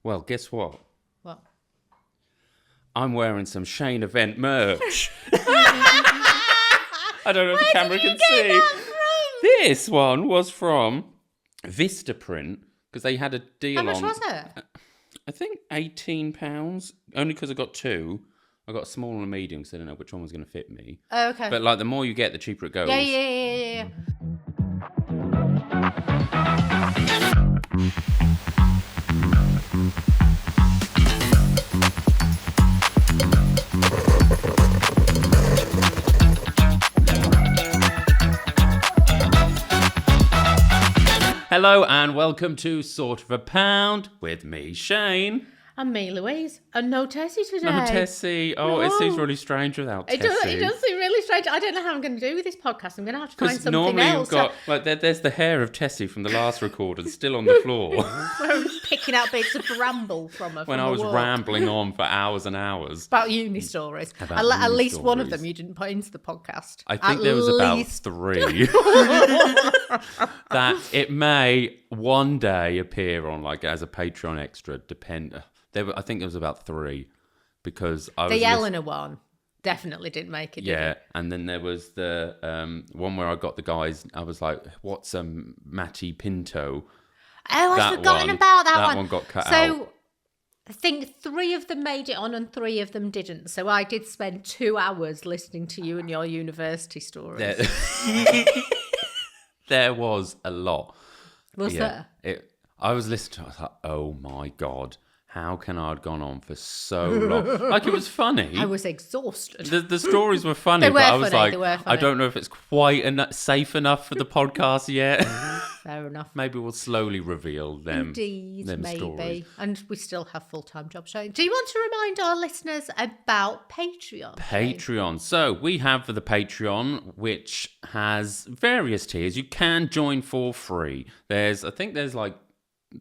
Well, guess what? What? I'm wearing some Shane event merch. I don't know if the camera can see. This one was from Vistaprint because they had a deal on. How much was it? I think £18. Only because I got two. I got a small and a medium because I didn't know which one was going to fit me. Oh, okay. But like the more you get, the cheaper it goes. Yeah. Hello and welcome to Sort of a Pound with me, Shane. And me, Louise. And no Tessie today. No Tessie. Oh, it seems really strange without Tessie. It does seem really strange. I don't know how I'm going to do with this podcast. I'm going to have to find something normally else. You've got, like, there's the hair of Tessie from the last recording still on the floor. Picking out bits of bramble from her. When I was rambling on for hours and hours. About uni stories. At least one of them you didn't put into the podcast. I think there was about 3. That it may one day appear on, like, as a Patreon extra, I think there was about 3 because I was... The Eleanor one definitely didn't make it, Yeah, did it? and then there was the one where I got the guys, I was like, what's Matty Pinto? Oh, I've forgotten about that one. That one got cut out. So, I think 3 of them made it on and 3 of them didn't. So I did spend 2 hours listening to you and your university stories. There was a lot. Was there? I was listening to it, I was like, oh my God. How can I have gone on for so long? Like, it was funny. I was exhausted. The stories were funny, but I was like, I don't know if it's quite safe enough for the podcast yet. Fair enough. Maybe we'll slowly reveal them. Indeed, them maybe. Stories. And we still have full-time jobs. Do you want to remind our listeners about Patreon? Patreon. So we have for the Patreon, which has various tiers. You can join for free. I think there's like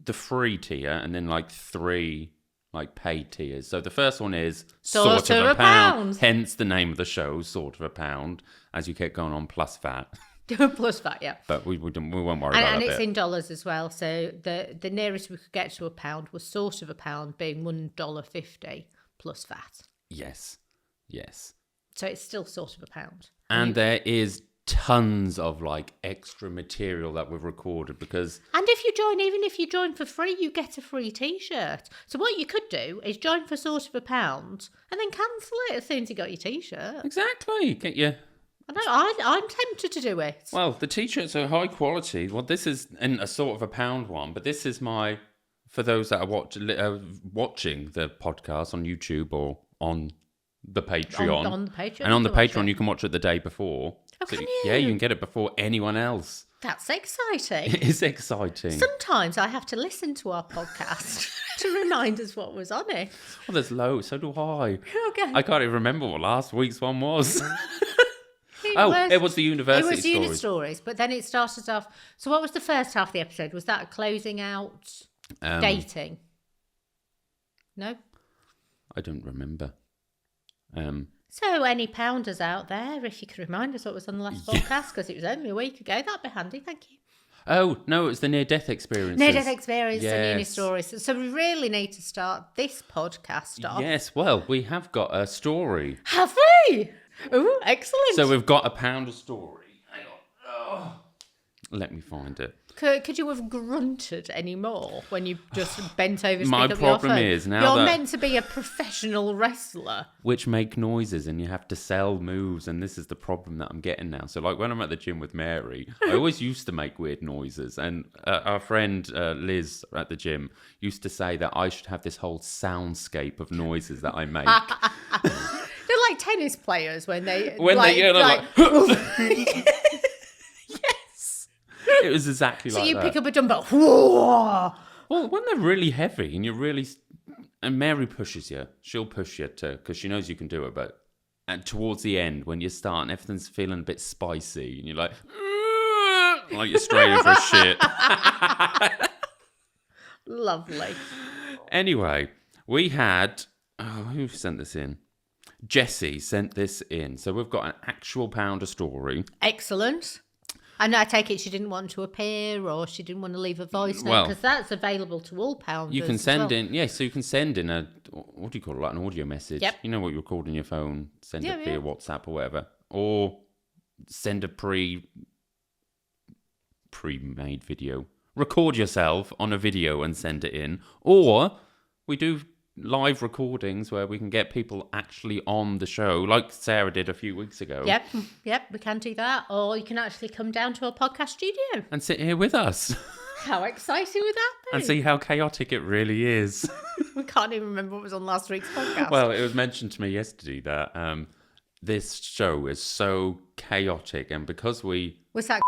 the free tier and then like 3 like paid tiers. So the first one is sort of a pound. Hence the name of the show, Sort of a Pound, as you keep going on plus VAT. Plus VAT, yeah. But we won't worry about that. And it's in dollars as well. So the nearest we could get to a pound was sort of a pound, being $1.50 plus VAT. Yes. So it's still sort of a pound. And there is tons of like extra material that we've recorded because... And even if you join for free, you get a free t-shirt. So what you could do is join for sort of a pound and then cancel it as soon as you got your t-shirt. Exactly. Get you... I know, I'm tempted to do it. Well, the t-shirts are high quality. Well, this is in a sort of a pound one, but this is for those that are watching the podcast on YouTube or on the Patreon. On the Patreon. And on the Patreon, you can watch it the day before. Oh, so, can you? Yeah, you can get it before anyone else. That's exciting. It is exciting. Sometimes I have to listen to our podcast to remind us what was on it. Well, there's loads. So do I. Okay. I can't even remember what last week's one was. It was the university stories. It was uni stories, but then it started off... So what was the first half of the episode? Was that closing out dating? No? I don't remember. So any pounders out there, if you could remind us what was on the last podcast, because it was only a week ago, that'd be handy, thank you. Oh, no, it was the near-death experiences. Near-death experience yes. and uni stories. So we really need to start this podcast off. Yes, well, we have got a story. Have we? Oh, excellent. So we've got a pounder story. Hang on. Oh. Let me find it. Could you have grunted any more when you just bent over to My pick up your phone? problem is now You're that... meant to be a professional wrestler. Which make noises and you have to sell moves, and this is the problem that I'm getting now. So like when I'm at the gym with Mary, I always used to make weird noises, and our friend Liz at the gym used to say that I should have this whole soundscape of noises that I make. They're like tennis players when they... Yes. It was exactly like that. So you pick up a dumbbell. Whoa! Well, when they're really heavy and you're really... And Mary pushes you. She'll push you too, because she knows you can do it. But and towards the end, when you're starting, everything's feeling a bit spicy. And you're like you're straining for a shit. Lovely. Anyway, we had... Oh, who sent this in? Jessie sent this in. So we've got an actual pounder story. Excellent. And I take it she didn't want to appear, or she didn't want to leave a voice note, Well, because that's available to all pounders. You can as send well. in, so you can send in a, what do you call it, like an audio message. Yep. You know what you record on your phone, send Yeah, it via yeah. WhatsApp or whatever. Or send a pre-made video. Record yourself on a video and send it in. Or we do live recordings where we can get people actually on the show, like Sarah did a few weeks ago. Yep, we can do that. Or you can actually come down to our podcast studio. And sit here with us. How exciting would that be? And see how chaotic it really is. We can't even remember what was on last week's podcast. Well, it was mentioned to me yesterday that this show is so chaotic, and because we... Was that...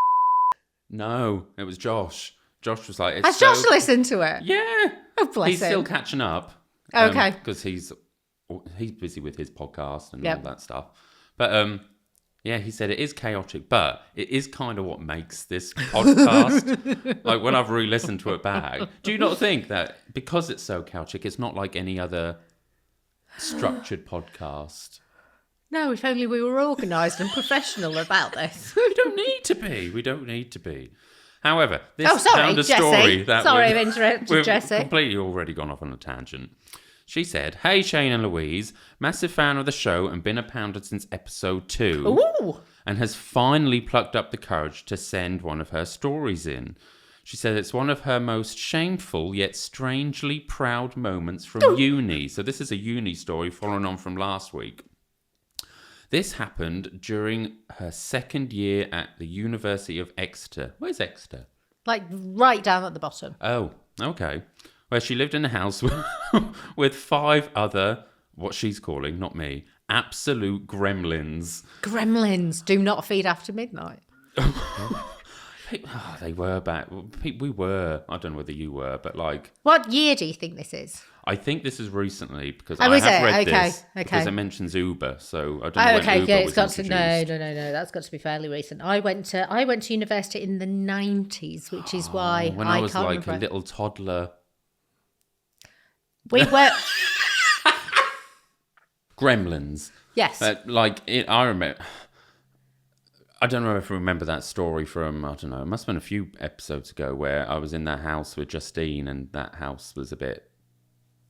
No, it was Josh. Josh was like... Has Josh listened to it? Yeah. Oh, bless He's him. still catching up. Okay. Because he's busy with his podcast and Yep. all that stuff. But yeah, he said it is chaotic, but it is kind of what makes this podcast. Like when I've re-listened to it back, do you not think that because it's so chaotic, it's not like any other structured podcast? No, if only we were organised and professional about this. We don't need to be. We don't need to be. However, this sorry, found a Jessie. story that Sorry, I've interrupted we've Jessie. completely already gone off on a tangent. She said, "Hey Shane and Louise, massive fan of the show and been a pounder since episode 2, Ooh. and has finally plucked up the courage to send one of her stories in. She said it's one of her most shameful yet strangely proud moments from uni." So this is a uni story following on from last week. This happened during her second year at the University of Exeter. Where's Exeter? Like right down at the bottom. Oh, okay. Where she lived in a house with 5 other, what she's calling, not me, absolute gremlins. Gremlins do not feed after midnight. They were back. We were. I don't know whether you were, but like... What year do you think this is? I think this is recently because Oh, I is have it? read Okay, this okay. because it mentions Uber, so I don't know Oh, when okay, Uber yeah, was it's got to introduced. no. That's got to be fairly recent. I went to university in the 90s, which is why When I was can't like remember. a little toddler. We were Gremlins. yes. I remember. I don't know if I remember that story from, I don't know, it must have been a few episodes ago where I was in that house with Justine and that house was a bit...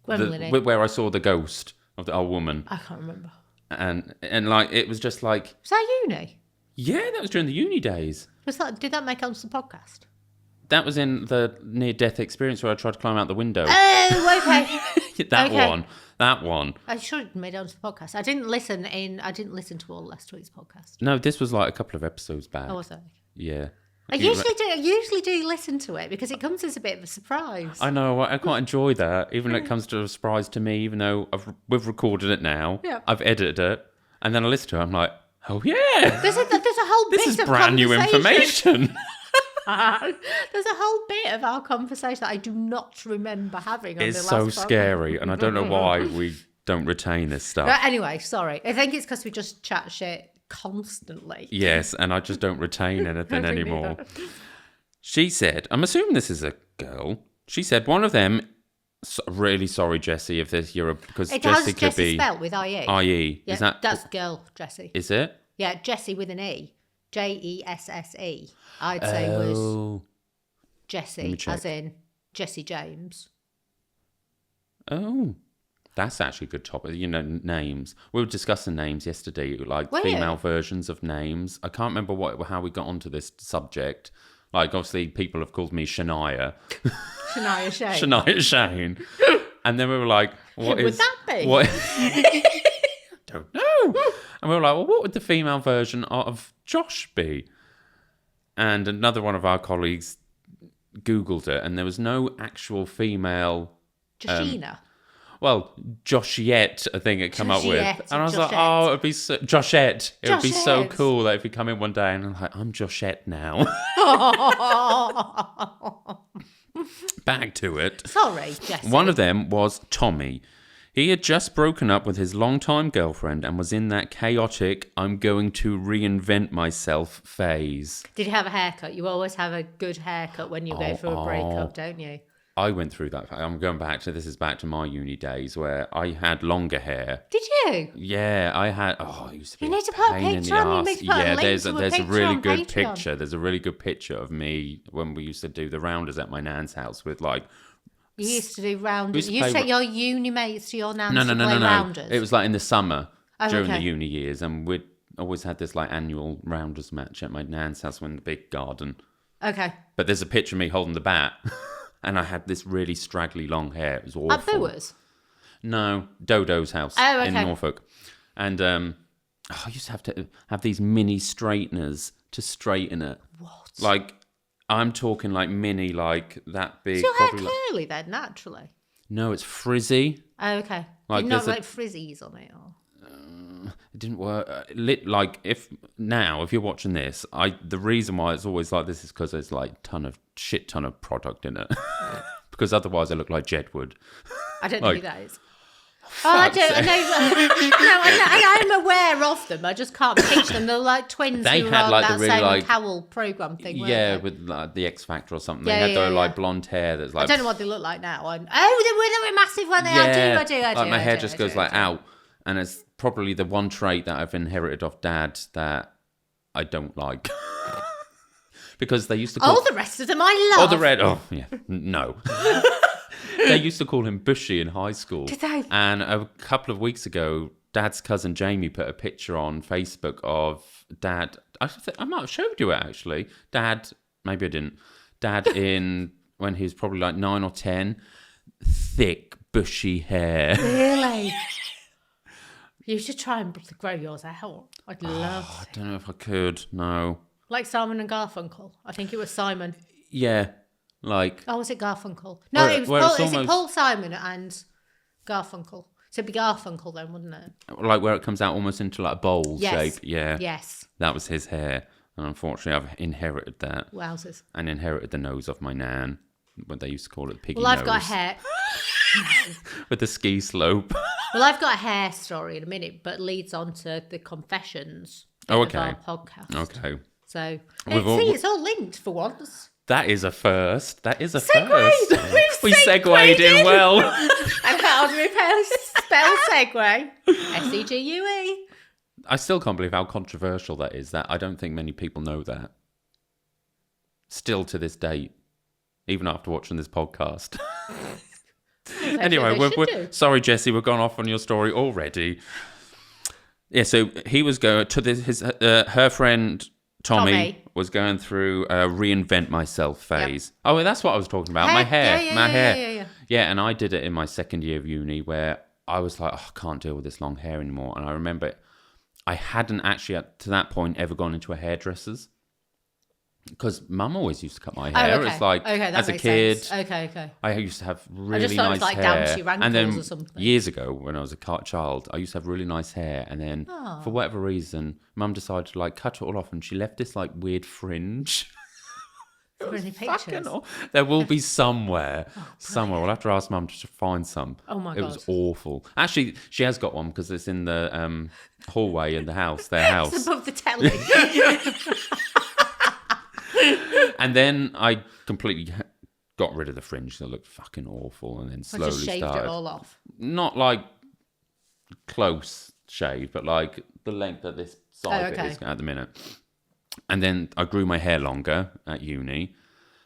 Gremlin-y. where I saw the ghost of the old woman. I can't remember. And like, it was just like, Was that uni? yeah, that was during the uni days. Did that make it onto the podcast? That was in the near-death experience where I tried to climb out the window. Oh, okay. That okay. one. I sure it made it onto the podcast. I didn't listen to all last week's podcast. No, this was like a couple of episodes back. Oh, was it? Yeah. I usually do listen to it because it comes as a bit of a surprise. I know, I quite enjoy that, even when it comes to a surprise to me, even though we've recorded it now, Yeah. I've edited it, and then I listen to it, I'm like, oh yeah, There's a whole this bit is of brand new information. There's a whole bit of our conversation that I do not remember having on It's the last so podcast. scary, and I don't know why we don't retain this stuff. But anyway, sorry. I think it's because we just chat shit constantly. Yes, and I just don't retain anything I don't anymore. either. She said, I'm assuming this is a girl. She said one of them. Really sorry, Jessie, if this because It Jessie has could Jessie be spelled with IE. IE. Yeah, Is that? that's girl, Jessie. Is it? Yeah, Jessie with an E. Jesse. I'd say was Let me Jessie, check. as in Jessie James. Oh, that's actually a good topic. You know, names. We were discussing names yesterday, like Were you? female versions of names. I can't remember how we got onto this subject. Like, obviously, people have called me Shania. Shania Shane. Shania Shane. And then we were like, what Who would is... that be? What... don't know. And we were like, well, what would the female version of Josh be? And another one of our colleagues Googled it, and there was no actual female... Joshina. Well, Joshiette, I think it come up with. Joshiette, And I was like, Joshette. oh, it'd be so... Joshette. It would be so Joshette. cool that if you come in one day and I'm like, I'm Joshette now. Back to it. Sorry, Jessie. One of them was Tommy. He had just broken up with his longtime girlfriend and was in that chaotic, I'm going to reinvent myself phase. Did you have a haircut? You always have a good haircut when you go through a breakup, don't you? I went through that. I'm going back to my uni days where I had longer hair. Did you? Yeah, I had. Oh, it used to be You need to a put a pain in picture the on. You arse. need to put a Yeah, link there's a to a picture really on good Patreon. picture. There's a really good picture of me when we used to do the rounders at my nan's house with like. You used to do rounders. We You used to take play- your uni mates to your nan's No, to play rounders. It was like in the summer during okay. the uni years, and we'd always had this like annual rounders match at my nan's house in the big garden. Okay. But there's a picture of me holding the bat, and I had this really straggly long hair. It was awful. At Boers? No, Dodo's house in Norfolk. And I used to have these mini straighteners to straighten it. What? Like, I'm talking like mini, like that big. Is your hair probably curly then, naturally? No, it's frizzy. Oh, okay. Like, Did not there's like frizzies on it? Or... It didn't work. Like if you're watching this, the reason why it's always like this is because there's like shit ton of product in it. Because otherwise I look like Jedward. I don't know like, who that is. Oh, I don't. I know. I'm aware of them. I just can't picture them. They're like twins They who had were like on the that really Simon like Cowell program thing. yeah, they? with like, the X Factor or something. Yeah, they had their yeah. like blonde hair that's like. I don't know what they look like now. They were massive when they. I do. Like my hair just goes like out, and it's probably the one trait that I've inherited off Dad that I don't like. Because they used to call the rest of them I love. the red. Oh yeah, no. They used to call him Bushy in high school. Did they? And a couple of weeks ago, Dad's cousin Jamie put a picture on Facebook of Dad. I might have showed you it actually. Dad, maybe I didn't. Dad in when he was probably like 9 or 10, thick bushy hair. Really? You should try and grow yours out. I'd love I to. don't know if I could. No. Like Simon and Garfunkel. I think it was Simon. Yeah, like. Oh, was it Garfunkel? No, it was Paul. Is it Paul Simon and Garfunkel? So it'd be Garfunkel then, wouldn't it? Like where it comes out almost into like a bowl shape. Yeah. Yes. That was his hair. And unfortunately, I've inherited that. Wowzers. And inherited the nose of my nan. What they used to call it, piggy Well, nose. I've got a hair. With the ski slope. Well, I've got a hair story in a minute, but leads on to the confessions of our podcast. Okay. So, We've it's all linked for once. That is a first. That is a Segued. first. We segued in. in well. And how do we spell segue? S-E-G-U-E. I still can't believe how controversial that is. That I don't think many people know that. Still to this date, even after watching this podcast. Anyway, we're sorry, Jesse, we've gone off on your story already. Yeah, so he was going to her friend Tommy was going through a reinvent myself phase. Yep. Oh, well, that's what I was talking about. My hair, hair. Yeah, and I did it in my second year of uni where I was like, I can't deal with this long hair anymore. And I remember I hadn't actually to that point ever gone into a hairdresser's. Because Mum always used to cut my hair. It's like as a kid. Sense. Okay. I used to have really I just thought nice it was like hair. down to your ankles and then or something. Years ago, when I was a child, I used to have really nice hair. And then for whatever reason, Mum decided to like cut it all off, and she left this like weird fringe. Any pictures? There will be somewhere. We'll have to ask Mum to find some. Oh my God. It was awful. Actually, she has got one because it's in the hallway in the house. Their house. It's above the telly. And then I completely got rid of the fringe. It looked fucking awful. And then slowly just shaved started. it all off. Not like close shave, but like the length that this side of it is at the minute. And then I grew my hair longer at uni.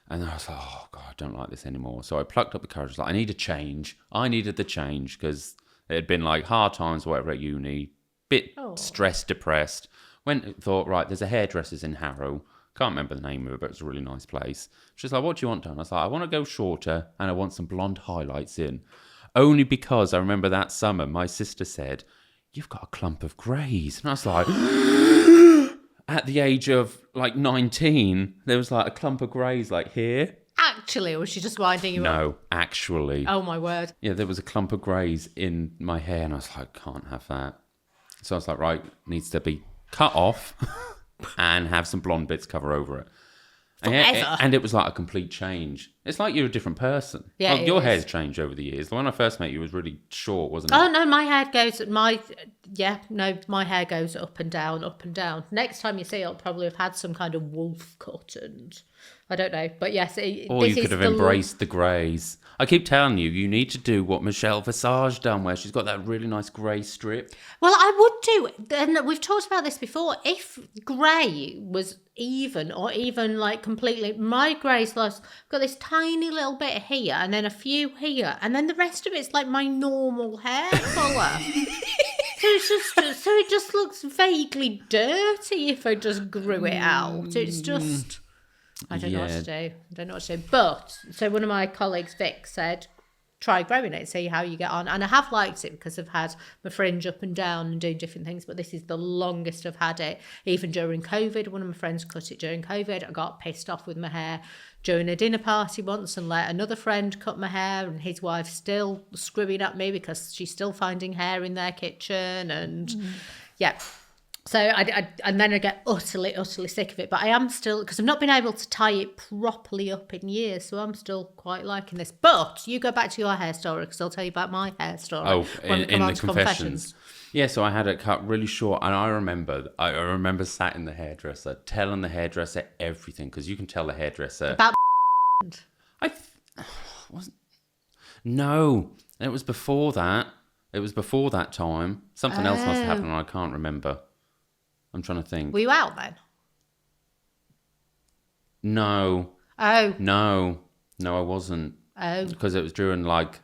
And then I was like, oh, God, I don't like this anymore. So I plucked up the courage. Like, I need a change. I needed the change because it had been like hard times or whatever at uni. Bit stressed, depressed. Thought, right, there's a hairdresser's in Harrow. Can't remember the name of it, but it's a really nice place. She's like, what do you want done? I was like, I want to go shorter and I want some blonde highlights in. Only because I remember that summer, my sister said, you've got a clump of greys. And I was like, at the age of like 19, there was like a clump of greys like here. Actually, or was she just winding you up? No, actually. Oh, my word. Yeah, there was a clump of greys in my hair and I was like, can't have that. So I was like, right, needs to be cut off. And have some blonde bits cover over it. And it was like a complete change. It's like you're a different person. Yeah, your hair's changed over the years. The one I first met you was really short, wasn't it? Oh, no, my hair goes... my hair goes up and down, up and down. Next time you see it, I'll probably have had some kind of wolf cut and I don't know. But yes, Or you could have embraced the greys. I keep telling you, you need to do what Michelle Visage done, where she's got that really nice grey strip. Well, I would do, and we've talked about this before, if grey was even, or even like completely, my grey's like, got this tiny little bit here, and then a few here, and then the rest of it's like my normal hair colour. So it just looks vaguely dirty if I just grew it out. It's just... I don't know what to do. But, so one of my colleagues, Vic, said, try growing it, see how you get on. And I have liked it because I've had my fringe up and down and doing different things, but this is the longest I've had it. Even during COVID, one of my friends cut it during COVID. I got pissed off with my hair during a dinner party once and let another friend cut my hair, and his wife's still screwing at me because she's still finding hair in their kitchen. And yeah. So and then I get utterly sick of it. But I am still, because I've not been able to tie it properly up in years, so I'm still quite liking this. But you go back to your hair story, because I'll tell you about my hair story. Oh, in the confessions. Yeah, so I had it cut really short, and I remember sat in the hairdresser, telling the hairdresser everything, because you can tell the hairdresser... About wasn't... No, it was before that. It was before that time. Something else must have happened, and I can't remember. I'm trying to think. Were you out then? No. Oh. No, I wasn't. Oh. Because it was during like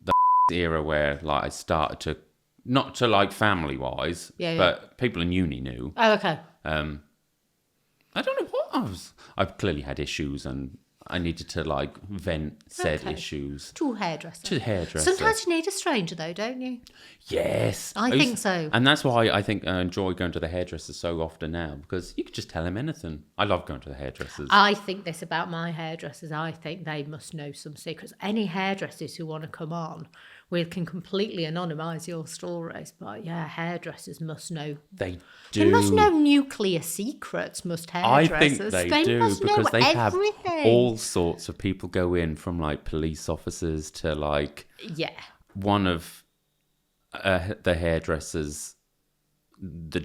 the era where like I started to, not to like family wise, but people in uni knew. Oh, okay. I don't know what I clearly had issues, and I needed to like vent said issues. To a hairdresser. Sometimes you need a stranger though, don't you? Yes. I think so. And that's why I think I enjoy going to the hairdresser so often now, because you could just tell him anything. I love going to the hairdressers. I think this about my hairdressers. I think they must know some secrets. Any hairdressers who want to come on, we can completely anonymise your stories. But yeah, hairdressers must know. They do. They must know nuclear secrets, must hairdressers. I think they do, must because know they everything. have all sorts of people go in, from like police officers to like... Yeah. One of the hairdressers, the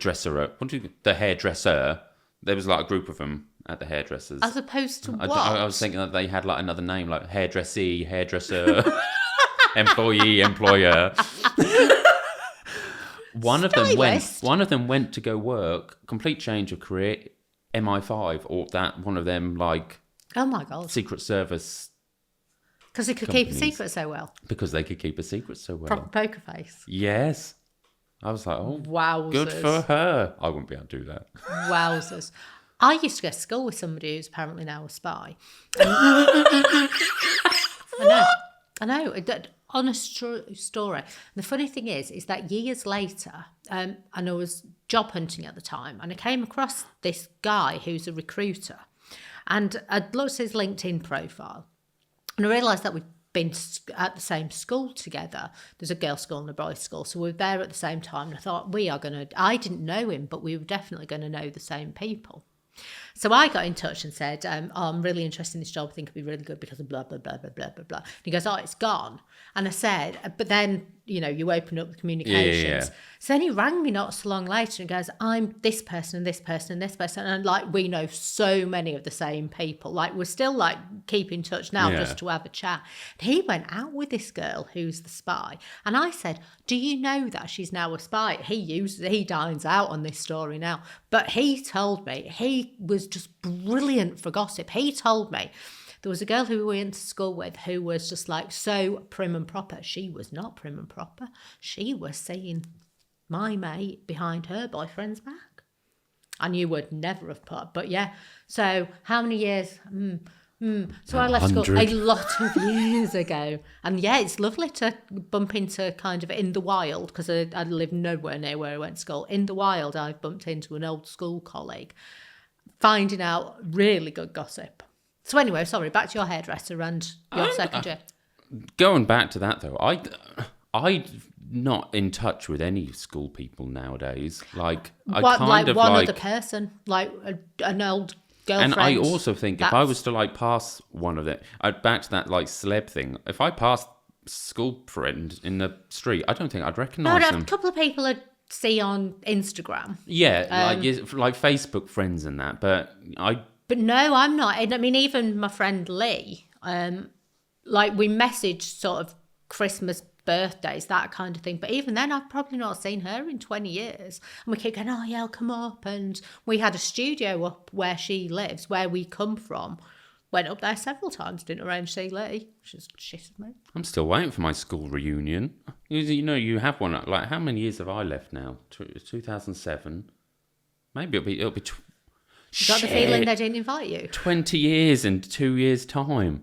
hairdresser, there was like a group of them at the hairdressers. As opposed to what? I was thinking that they had like another name, like hairdressee, hairdresser, employee, employer. One of them went to go work, complete change of career, MI5, or that one of them like... Oh my God. Secret Service. Because they could keep a secret so well. Because they could keep a secret so well. Proper poker face. Yes. I was like, oh, wowzers. Good for her. I wouldn't be able to do that. Wowzers. I used to go to school with somebody who's apparently now a spy. I know. Honest story. And the funny thing is that years later, and I was job hunting at the time, and I came across this guy who's a recruiter. And I'd looked at his LinkedIn profile, and I realised that we'd been at the same school together. There's a girls' school and a boys' school, so we were there at the same time. And I thought, I didn't know him, but we were definitely going to know the same people. So I got in touch and said, I'm really interested in this job. I think it'd be really good because of blah, blah, blah, blah, blah, blah, blah. And he goes, it's gone. And I said, but then, you open up the communications. Yeah. So then he rang me not so long later and goes, I'm this person and this person and this person. And like, we know so many of the same people. Like, we're still like keep in touch now just to have a chat. And he went out with this girl who's the spy. And I said, do you know that she's now a spy? He dines out on this story now. But he told me, he was just brilliant for gossip. He told me there was a girl who we went to school with who was just like so prim and proper. She was not prim and proper. She was seeing my mate behind her boyfriend's back. And you would never have put, but yeah. So how many years? So I left school a lot of years ago. And yeah, it's lovely to bump into kind of in the wild, because I live nowhere near where I went to school. In the wild, I bumped into an old school colleague, finding out really good gossip. So anyway, sorry, back to your hairdresser and your second year. Going back to that though, I'm not in touch with any school people nowadays. Like, one other person, like an old girlfriend. And I also think if I was to like pass one of them, back to that like celeb thing, if I passed school friend in the street, I don't think I'd recognise them. A couple of people I'd see on Instagram. Yeah, like Facebook friends and that, but I But no, I'm not. And I mean, even my friend Lee, like we messaged sort of Christmas, birthdays, that kind of thing. But even then, I've probably not seen her in 20 years. And we keep going, oh yeah, I'll come up. And we had a studio up where she lives, where we come from. Went up there several times, didn't arrange to see Lee, which is shit of me. I'm still waiting for my school reunion. You know, you have one. Like, how many years have I left now? 2007. Maybe it'll be. You got the feeling they didn't invite you? 20 years in 2 years' time.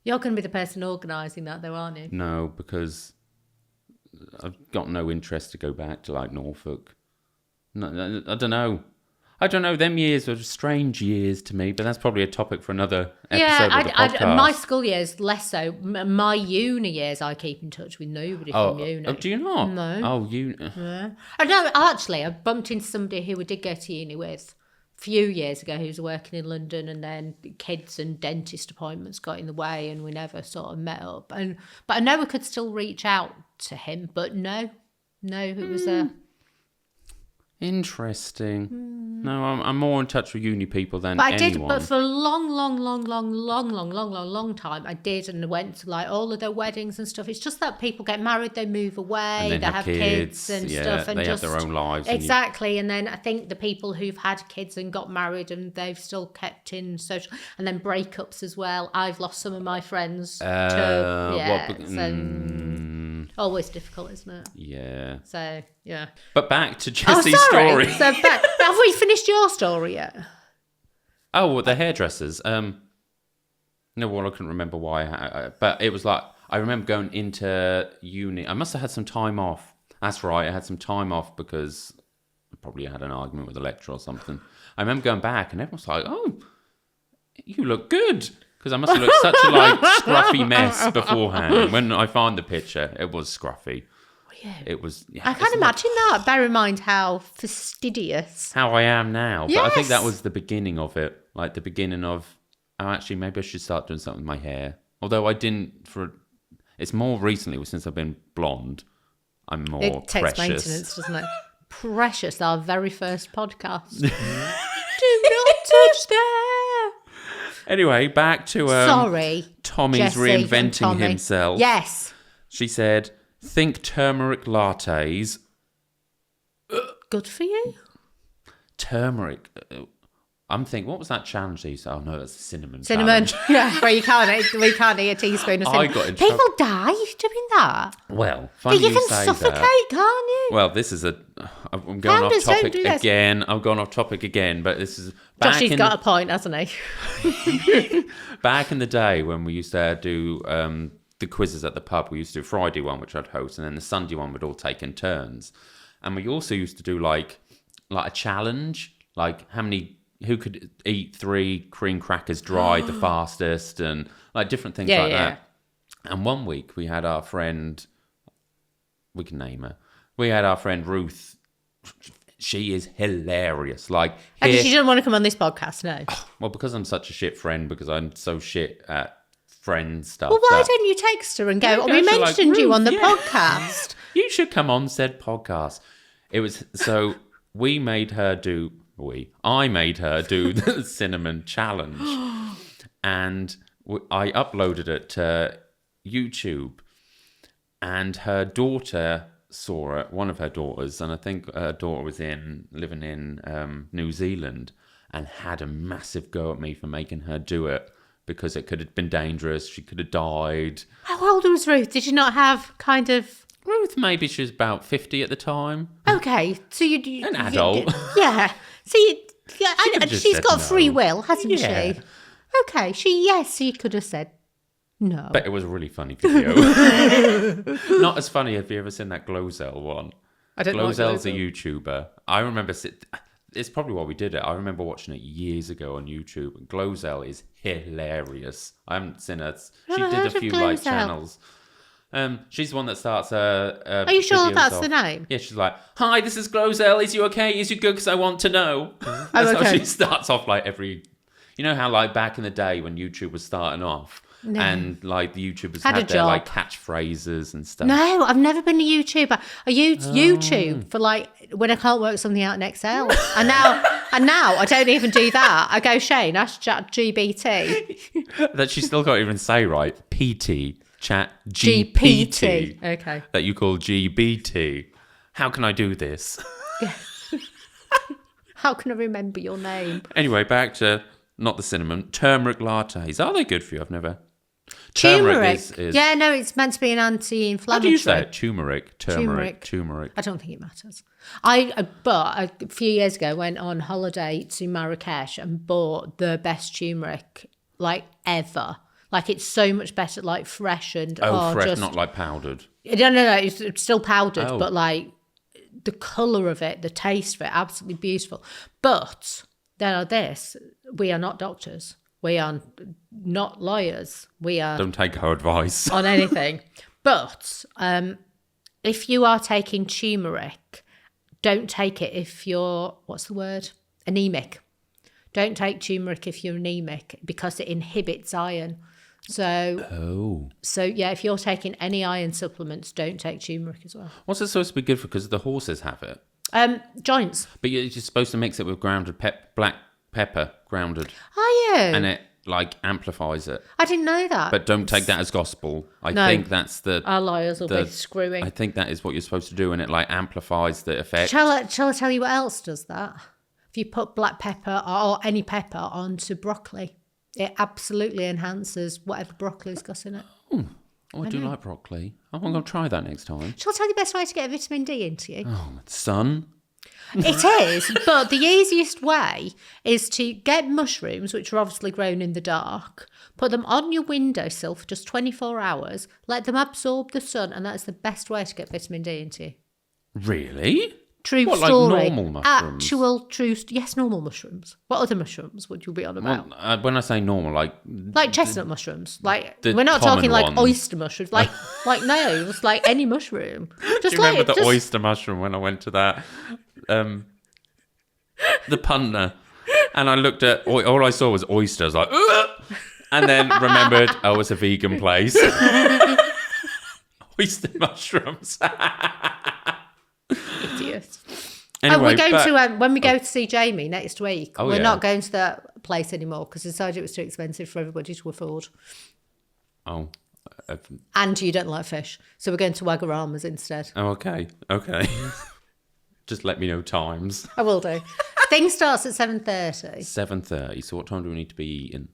You're going to be the person organising that, though, aren't you? No, because I've got no interest to go back to like Norfolk. No, I don't know. Them years were strange years to me, but that's probably a topic for another episode of the podcast. My school years, less so. My uni years, I keep in touch with nobody from uni. Oh, do you not? No. Oh, you... Yeah. No, actually, I bumped into somebody who we did go to uni with a few years ago who was working in London, and then kids and dentist appointments got in the way and we never sort of met up. But I know we could still reach out to him, but no, it was a... Interesting. No, I'm more in touch with uni people than anyone. But for a long time, I did, and I went to like all of their weddings and stuff. It's just that people get married, they move away, they have kids and stuff, and they have their own lives. Exactly, and then I think the people who've had kids and got married and they've still kept in social, and then breakups as well. I've lost some of my friends always difficult, isn't it? Yeah. So, yeah. But back to Jessie's story. So have we finished your story yet? Oh, well, the hairdressers. No, well, I couldn't remember why. But it was like, I remember going into uni. I must have had some time off. That's right. I had some time off because I probably had an argument with a lecturer or something. I remember going back and everyone was like, oh, you look good. Because I must have looked such a scruffy mess beforehand. When I find the picture, it was scruffy. Yeah. It was. Yeah, I can't imagine that. Bear in mind how fastidious. How I am now. Yes. But I think that was the beginning of it. Like the beginning of, oh, actually, maybe I should start doing something with my hair. Although I didn't it's more recently since I've been blonde. I'm more it takes precious. Maintenance, doesn't it? Precious, our very first podcast. Do not touch that. Anyway, back to Tommy's Jessie reinventing Tommy. himself. Yes. She said, think turmeric lattes. Good for you. Turmeric. I'm thinking, what was that challenge they used to... Oh, no, that's the cinnamon challenge. Yeah, where we can't eat a teaspoon of cinnamon. I got in People die doing that. Well, funny you you can say suffocate, that. can't you? Well, this is I'm going off topic again. I'm going off topic again, but this is... Josh's got a point, hasn't he? Back in the day when we used to do the quizzes at the pub, we used to do Friday one, which I'd host, and then the Sunday one would all take in turns. And we also used to do like a challenge, like who could eat 3 cream crackers dry the fastest, and like different things that. And one week we had our friend, we can name her. We had our friend Ruth. She is hilarious. Like, she didn't want to come on this podcast, no. Well, because I'm such a shit friend, because I'm so shit at friend stuff. Well, why don't you text her and go, we mentioned you on the podcast. You should come on said podcast. It was, so I made her do the cinnamon challenge. And I uploaded it to YouTube. And her daughter saw it, one of her daughters, and I think her daughter was living in New Zealand, and had a massive go at me for making her do it because it could have been dangerous. She could have died. How old was Ruth? Did you not have kind of... Ruth, maybe she was about 50 at the time. Okay, so you an adult. Yeah. So she's got free will, hasn't she? Okay, she could have said no. But it was a really funny video. Not as funny. Have you ever seen that Glozell one? I don't know. Glozell's a YouTuber. I remember... It's probably why we did it. I remember watching it years ago on YouTube. And Glozell is hilarious. I haven't seen her. She did a few channels. She's the one that starts Are you sure that's the name? Yeah, she's like, hi, this is Glozell. Is you okay? Is you good? Because I want to know. That's how she starts off every... You know how back in the day when YouTube was starting off, and the YouTubers had their catchphrases and stuff. No, I've never been a YouTuber. I use YouTube for when I can't work something out in Excel. And now And now I don't even do that. I go, Shane, ask ChatGPT. That she still can't even say right. PT. Chat GPT. Okay. That you call GBT. How can I do this? How can I remember your name? Anyway, back to not the cinnamon. Turmeric lattes. Are they good for you? I've never. Turmeric. Is... Yeah, no, it's meant to be an anti-inflammatory. How do you say it? Turmeric. I don't think it matters. But a few years ago, went on holiday to Marrakesh and bought the best turmeric like ever. Like it's so much better, like fresh and fresh, just, not like powdered. No, it's still powdered, Oh. but like the colour of it, the taste of it, absolutely beautiful. But we are not doctors. We are not lawyers. We are Don't take her advice. on anything. But if you are taking turmeric, don't take it if you're, what's the word? Anemic. Don't take turmeric if you're anemic because it inhibits iron. So yeah, if you're taking any iron supplements, don't take turmeric as well. What's it supposed to be good for? Because the horses have it. Joints. But you're just supposed to mix it with grounded black pepper, grounded. Are you? And it like amplifies it. I didn't know that. But don't take that as gospel. I No. think that's the... Our lawyers will be screwing. I think that is what you're supposed to do, and it like amplifies the effect. Shall I tell you what else does that? If you put black pepper or any pepper onto broccoli, it absolutely enhances whatever broccoli's got in it. Oh, I do like broccoli. I'm going to try that next time. Shall I tell you the best way to get vitamin D into you? Oh, sun. It is, but the easiest way is to get mushrooms, which are obviously grown in the dark, put them on your windowsill for just 24 hours, let them absorb the sun, and that's the best way to get vitamin D into you. Really? True What, like story. normal mushrooms? Actual true. Yes, normal mushrooms. What other mushrooms would you be on about? Well, when I say normal, Like chestnut mushrooms. Like the we're not common talking like ones. oyster mushrooms. Like no, just like any mushroom. Just do you remember the just, oyster mushroom when I went to that, the punter, and I looked at all I saw was oysters, like, ugh! And then remembered it's a vegan place. Oyster mushrooms. Idiot. Anyway, we're going to when we go to see Jamie next week. Oh, we're yeah. not going to that place anymore because I decided it was too expensive for everybody to afford. Oh. And you don't like fish, so we're going to Wagamama's instead. Oh, okay. Just let me know times. I will do. Thing starts at 7:30. 7:30. So what time do we need to be eating?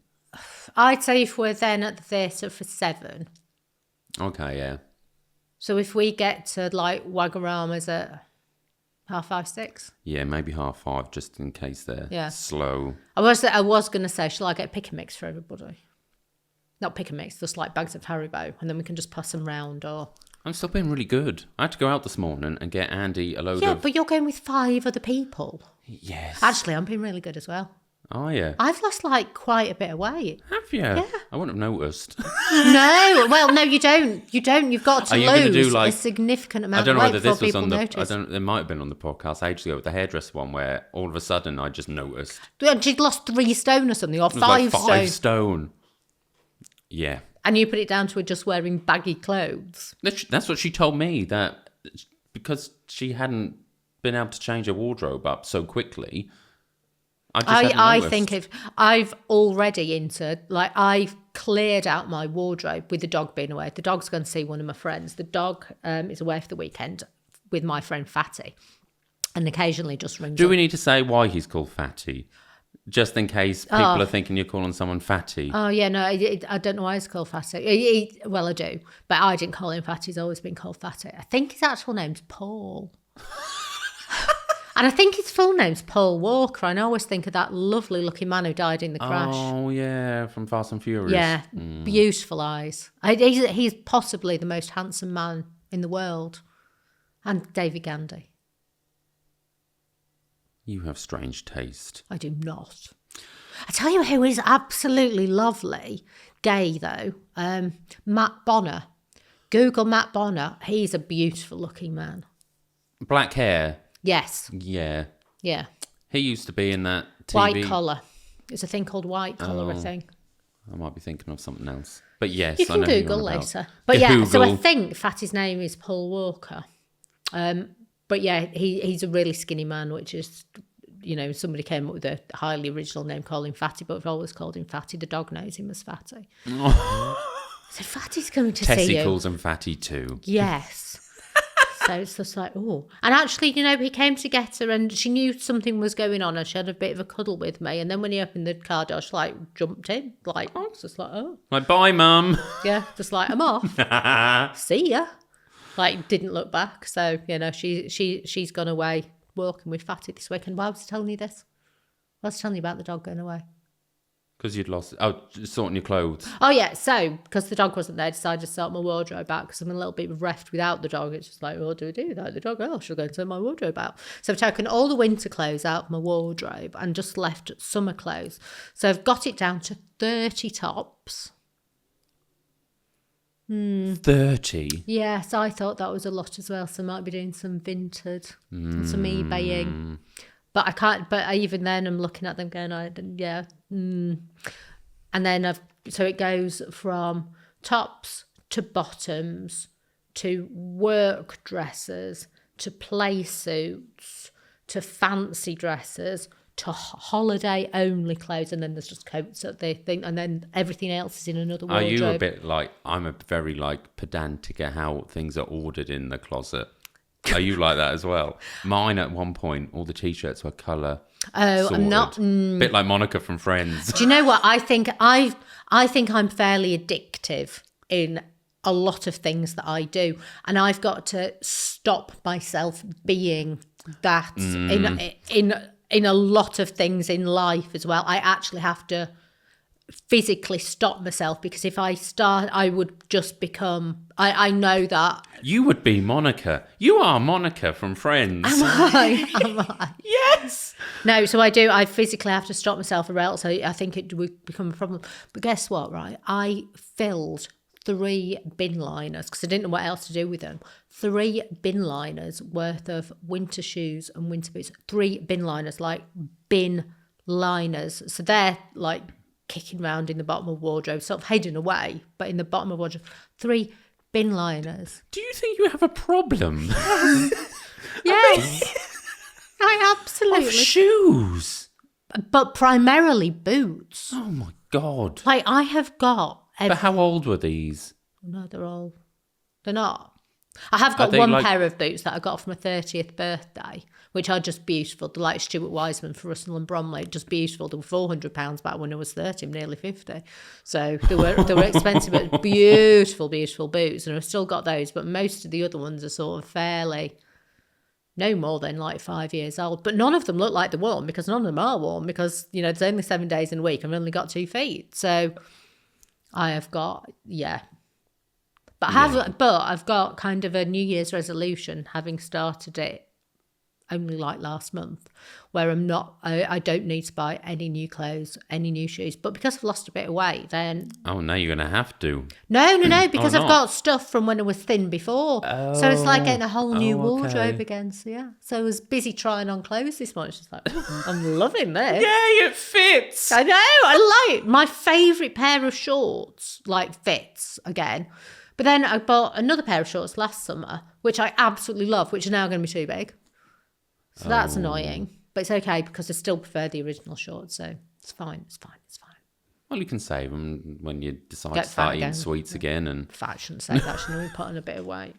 I'd say if we're then at the theatre for 7. Okay, yeah. So if we get to like Wagamama's at 5:30, 6. Yeah, maybe 5:30, just in case they're slow. I was going to say, shall I get pick and mix for everybody? Not pick and mix, just like bags of Haribo, and then we can just pass them round. Or I'm still being really good. I had to go out this morning and get Andy a load yeah, of... but you're going with 5 other people. Yes. Actually, I'm being really good as well. Oh, yeah. I've lost like quite a bit of weight. Have you? Yeah. I wouldn't have noticed. No, you don't. You've got to Are you gonna lose do, like... a significant I amount don't of know weight whether before this was people on the... notice. It might have been on the podcast ages ago with the hairdresser one where all of a sudden I just noticed. She'd lost 3 stone or something, or It was like 5 5 stone. stone. Yeah. And you put it down to her just wearing baggy clothes. That's what she told me, that because she hadn't been able to change her wardrobe up so quickly... I think if I've already entered, like I've cleared out my wardrobe with the dog being away. The dog's going to see one of my friends. The dog is away for the weekend with my friend Fatty, and occasionally just rings. Do we need to say why he's called Fatty? Just in case people are thinking you're calling someone Fatty. Oh yeah, no, I don't know why he's called Fatty. Well, I do, but I didn't call him Fatty. He's always been called Fatty. I think his actual name's Paul. And I think his full name's Paul Walker. I always think of that lovely looking man who died in the crash. Oh, yeah, from Fast and Furious. Yeah, beautiful eyes. He's possibly the most handsome man in the world. And David Gandy. You have strange taste. I do not. I tell you who is absolutely lovely, gay though, Matt Bonner. Google Matt Bonner. He's a beautiful looking man. Black hair. Yes. Yeah. Yeah. He used to be in that TV. White collar. It's a thing called white collar, I think. I might be thinking of something else. But yes, You can I know who you're Google on about. later. But yeah, so I Google. think Fatty's name is Paul Walker. But yeah, he's a really skinny man, which is somebody came up with a highly original name, calling Fatty, but we've always called him Fatty. The dog knows him as Fatty. So Fatty's coming to see you. Tessie calls him Fatty too. Yes. So it's just like, oh. And actually, he came to get her and she knew something was going on and she had a bit of a cuddle with me. And then when he opened the car door, she jumped in. It's just like, oh. Like, bye, Mum. Yeah, just like, I'm off. See ya. Didn't look back. So, she's gone away walking with Fatty this week. And why was I telling you this? I was telling you about the dog going away. Because you'd lost... Oh, sorting your clothes. Oh, yeah. So, because the dog wasn't there, I decided to sort my wardrobe out because I'm a little bit bereft without the dog. It's just like, what do I do without the dog? Oh, I should go and turn my wardrobe out. So, I've taken all the winter clothes out of my wardrobe and just left summer clothes. So, I've got it down to 30 tops. 30? Yes, I thought that was a lot as well. So, I might be doing some Vinted and some eBaying. But I can't, even then I'm looking at them going, And then so it goes from tops to bottoms to work dresses to play suits to fancy dresses to holiday only clothes. And then there's just coats that they think, and then everything else is in another wardrobe. Are you a bit I'm a very pedantic at how things are ordered in the closet? Are you like that as well? Mine at one point, all the t-shirts were colour. Oh, sorted. I'm not. Bit like Monica from Friends. Do you know what? I think I'm fairly addictive in a lot of things that I do, and I've got to stop myself being that in a lot of things in life as well. I actually have to physically stop myself because if I start, I would just become. I know that you would be Monica. You are Monica from Friends. Am I? Yes. No, so I do. I physically have to stop myself, or else I think it would become a problem. But guess what? Right, I filled 3 bin liners because I didn't know what else to do with them. 3 bin liners worth of winter shoes and winter boots. 3 bin liners, bin liners. So they're kicking around in the bottom of wardrobe, sort of hidden away, but in the bottom of wardrobe. 3 bin liners. Do you think you have a problem? Yes. I absolutely. Of shoes. But primarily boots. Oh my God. I have got. But how old were these? No, they're not. I have got one pair of boots that I got for my 30th birthday, which are just beautiful. They're Stuart Wiseman for Russell and Bromley, just beautiful. They were £400 back when I was 30, I'm nearly 50. So they were expensive, but beautiful, beautiful boots. And I've still got those, but most of the other ones are sort of fairly, no more than 5 years old. But none of them look like they're warm because none of them are warm because, there's only 7 days in a week. I've only got 2 feet. So I have got, But I've got kind of a New Year's resolution, having started it only last month, where I don't need to buy any new clothes, any new shoes. But because I've lost a bit of weight, then... Oh, now you're going to have to. No, because I've got stuff from when I was thin before. Oh. So it's like getting a whole new wardrobe again. So yeah. So I was busy trying on clothes this morning. She's like, I'm loving this. Yay, it fits. I know, I like it. My favourite pair of shorts, fits again. But then I bought another pair of shorts last summer, which I absolutely love, which are now going to be too big. So that's annoying. But it's okay because I still prefer the original shorts. So it's fine. Well, you can save them when you decide Get to start fat eating again. sweets again. And Fat, I shouldn't say that. Shouldn't we put on a bit of weight?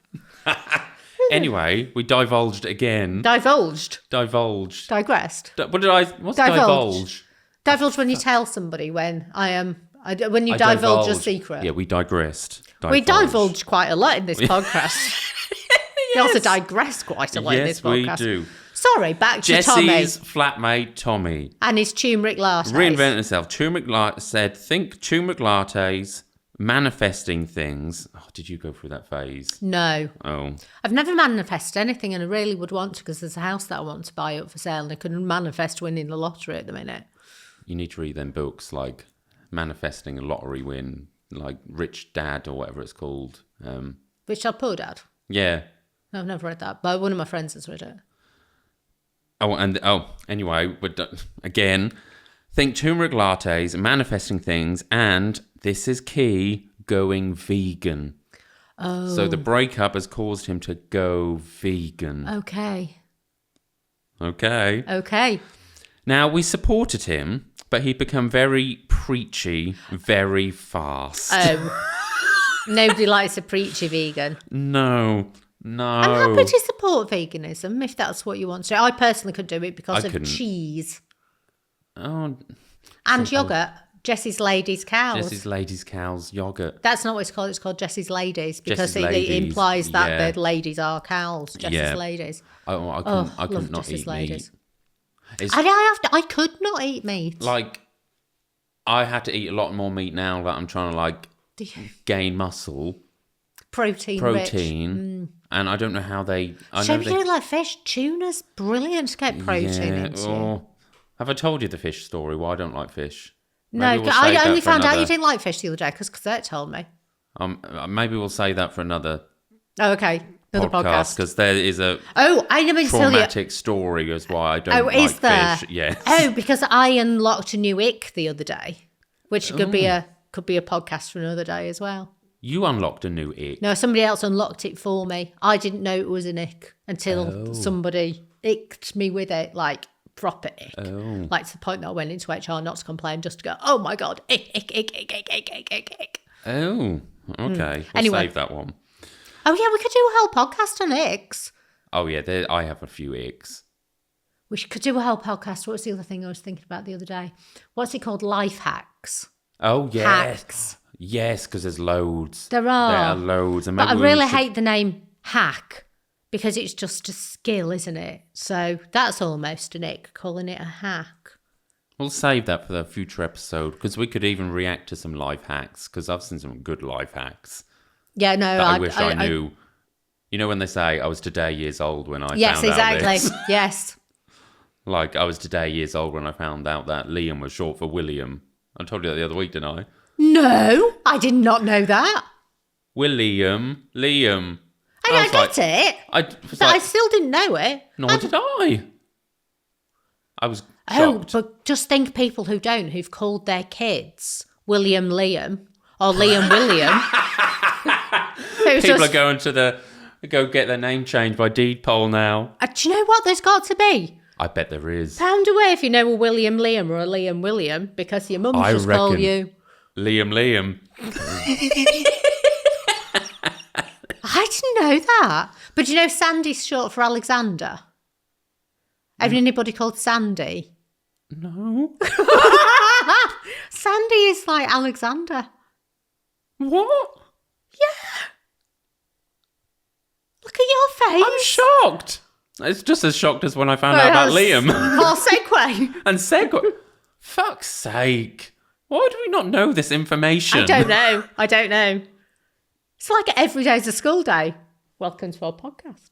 Anyway, we divulged again. Divulged. Digressed. Digressed. What's divulge? Divulge when you tell somebody when when you divulge a secret. Yeah, we digressed. We divulge quite a lot in this podcast. We also digress quite a lot in this podcast. Yes, we do. Sorry, back to Tommy. Jesse's flatmate, Tommy. And his turmeric lattes. Reinvented himself. Think turmeric lattes, manifesting things. Oh, did you go through that phase? No. Oh. I've never manifested anything and I really would want to because there's a house that I want to buy up for sale and I couldn't manifest winning the lottery at the minute. You need to read them books like Manifesting a Lottery Win, like Rich Dad or whatever it's called. Rich Dad Poor Dad? Yeah. No, I've never read that, but one of my friends has read it. Anyway, again, think turmeric lattes, manifesting things, and this is key, going vegan. Oh. So the breakup has caused him to go vegan. Okay. Okay. Now, we supported him, but he'd become very preachy very fast. Nobody likes a preachy vegan. No. I'm happy to support veganism if that's what you want to do. I personally could do it because of cheese. Oh. And yogurt. Jesse's Ladies Cows. Jesse's Ladies Cows yogurt. That's not what it's called. It's called Jesse's Ladies because Jesse's it Ladies, implies that the ladies are cows. Jesse's Ladies. I could not Jesse's eat Ladies. meat. I could not eat meat. Like, I had to eat a lot more meat now that I'm trying to gain muscle. Protein. And I don't know how they. Should we do it like fish? Tuna's brilliant to get protein into. Have I told you the fish story? Why I don't like fish? No, I only found out you didn't like fish the other day because Cosette told me. Maybe we'll say that for another. Oh, okay. Another podcast. Because there is a I never traumatic story as why I don't like is there? fish. Yes. Oh, because I unlocked a new ick the other day, which could be a podcast for another day as well. You unlocked a new ick. No, somebody else unlocked it for me. I didn't know it was an ick until somebody icked me with it, like proper ick. Like to the point that I went into HR not to complain, just to go, oh my God, ick. Oh, okay. We'll save that one. Oh yeah, we could do a whole podcast on icks. Oh yeah, I have a few icks. We could do a whole podcast. What was the other thing I was thinking about the other day? What's it called? Life hacks. Oh yes. Hacks. Yes, because there's loads. There are. There are loads. And but I really hate the name hack because it's just a skill, isn't it? So that's almost an ick, calling it a hack. We'll save that for the future episode because we could even react to some life hacks because I've seen some good life hacks. Yeah, no. That I wish I knew. You know when they say I was today years old when I found out this? Yes. Like I was today years old when I found out that Liam was short for William. I told you that the other week, didn't I? No, I did not know that. Liam. I get it. But I still didn't know it. Nor did I. I was shocked. Oh, but just think people who don't, who've called their kids William Liam or Liam William. People are going to go get their name changed by deed poll now. Do you know what there's got to be? I bet there is. Pound away if you know a William Liam or a Liam William because your mum just call you Liam. I didn't know that. But do you know Sandy's short for Alexander? Have anybody called Sandy? No. Sandy is like Alexander. What? Yeah. Look at your face. I'm shocked. It's just as shocked as when I found out about Liam. Well, segue. And segue. Fuck's sake. Why do we not know this information? I don't know. It's like every day's a school day. Welcome to our podcast.